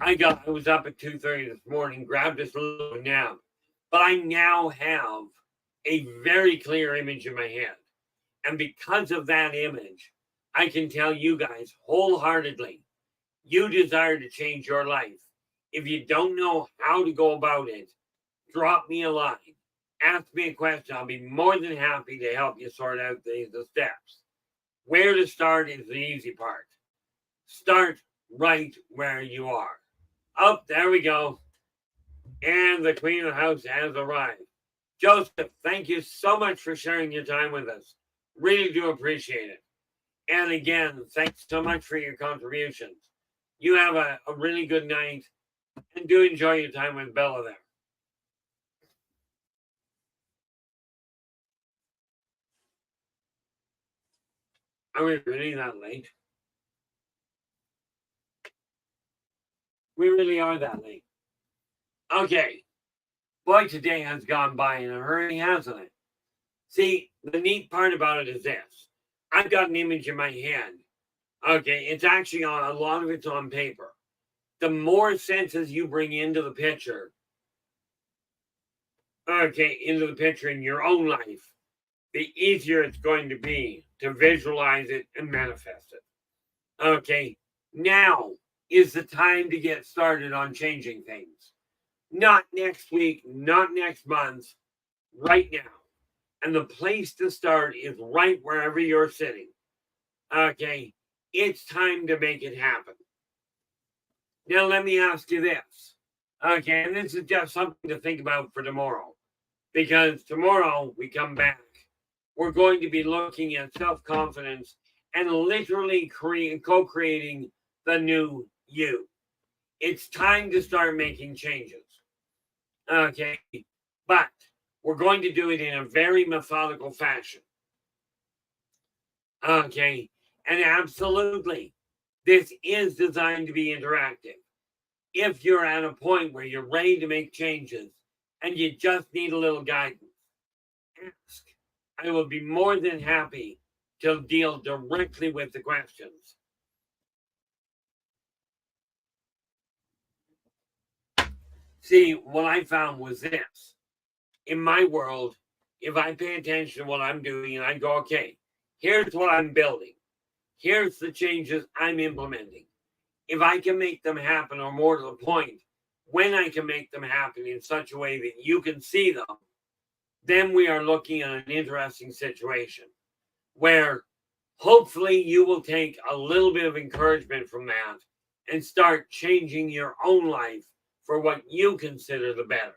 I was up at 2:30 this morning, grabbed this little nap, but I now have a very clear image in my head. And because of that image, I can tell you guys wholeheartedly, you desire to change your life. If you don't know how to go about it, drop me a line. Ask me a question. I'll be more than happy to help you sort out the steps. Where to start is the easy part. Start right where you are. Oh, there we go. And the Queen of the House has arrived. Joseph, thank you so much for sharing your time with us. Really do appreciate it. And again, thanks so much for your contributions. You have a really good night and do enjoy your time with Bella there. Are we really that late? We really are that late. Okay. Boy, today has gone by in a hurry, hasn't it? See, the neat part about it is this. I've got an image in my head. Okay, it's actually a lot of it's on paper. The more senses you bring into the picture, in your own life, the easier it's going to be to visualize it and manifest it. Okay, now is the time to get started on changing things. Not next week, not next month, right now. And the place to start is right wherever you're sitting. Okay, it's time to make it happen. Now, let me ask you this. Okay, and this is just something to think about for tomorrow. Because tomorrow we come back. We're going to be looking at self-confidence and literally co-creating the new you. It's time to start making changes. Okay, but We're going to do it in a very methodical fashion. Okay. And absolutely, this is designed to be interactive. If you're at a point where you're ready to make changes and you just need a little guidance, ask. I will be more than happy to deal directly with the questions. See, what I found was this. In my world, if I pay attention to what I'm doing and I go, okay, here's what I'm building. Here's the changes I'm implementing. If I can make them happen, or more to the point, when I can make them happen in such a way that you can see them, then we are looking at an interesting situation where hopefully you will take a little bit of encouragement from that and start changing your own life for what you consider the better.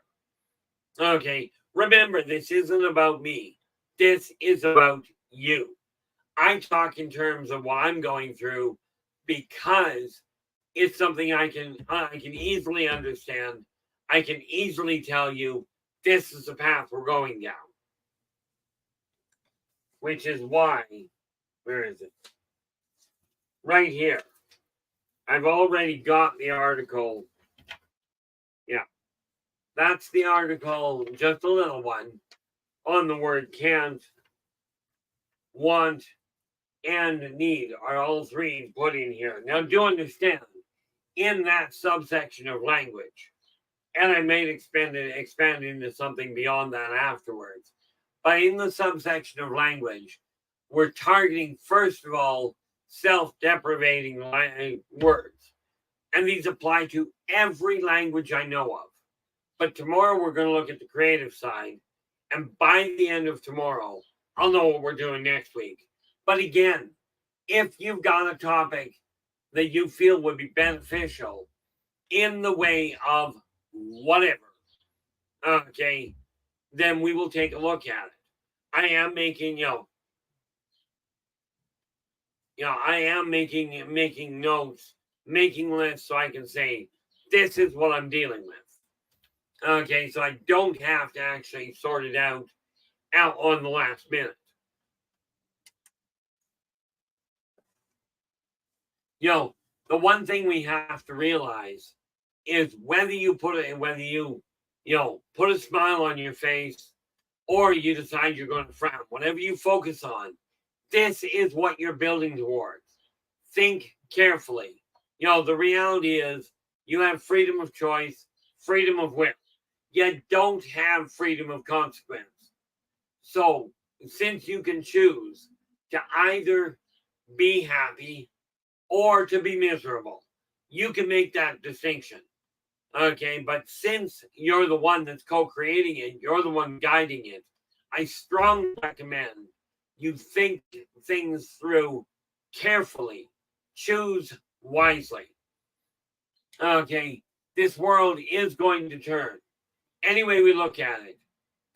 Okay, remember, this isn't about me. This is about you. I talk in terms of what I'm going through because it's something I can easily understand. I can easily tell you this is the path we're going down. Which is why, where is it? Right here. I've already got the article. Yeah. That's the article, just a little one, on the word can't, want, and need are all three put in here. Now, do understand, in that subsection of language, and I may expand into something beyond that afterwards, but in the subsection of language, we're targeting, first of all, self-deprecating words. And these apply to every language I know of. But tomorrow we're going to look at the creative side. And by the end of tomorrow, I'll know what we're doing next week. But again, if you've got a topic that you feel would be beneficial in the way of whatever, okay, then we will take a look at it. I am making, I am making notes, making lists so I can say, this is what I'm dealing with. Okay, so I don't have to actually sort it out on the last minute. The one thing we have to realize is whether you put a smile on your face or you decide you're going to frown, whatever you focus on, this is what you're building towards. Think carefully. The reality is you have freedom of choice, freedom of will. You don't have freedom of consequence. So, since you can choose to either be happy or to be miserable, you can make that distinction. Okay, but since you're the one that's co-creating it, you're the one guiding it, I strongly recommend you think things through carefully. Choose wisely. Okay, this world is going to turn. Any way we look at it,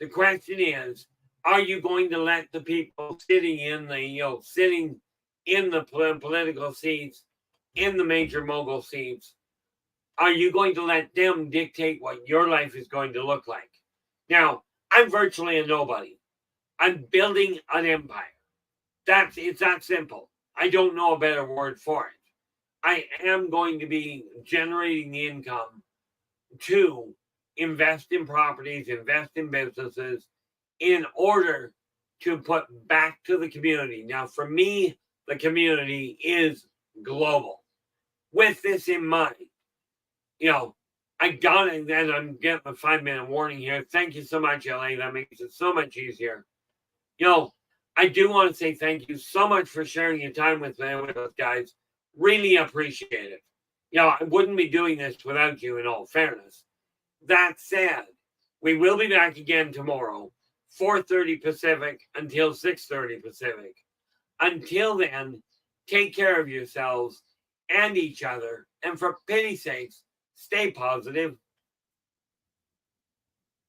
the question is, are you going to let the people sitting in the political seats, in the major mogul seats, are you going to let them dictate what your life is going to look like? Now, I'm virtually a nobody. I'm building an empire. It's that simple. I don't know a better word for it. I am going to be generating the income to invest in properties, invest in businesses in order to put back to the community. Now, for me, the community is global. With this in mind, I got it, and I'm getting a 5-minute warning here. Thank you so much, LA. That makes it so much easier. I do want to say thank you so much for sharing your time with us, guys. Really appreciate it. I wouldn't be doing this without you, in all fairness. That said, we will be back again tomorrow, 4:30 Pacific until 6:30 Pacific. Until then, take care of yourselves and each other. And for pity's sakes, stay positive.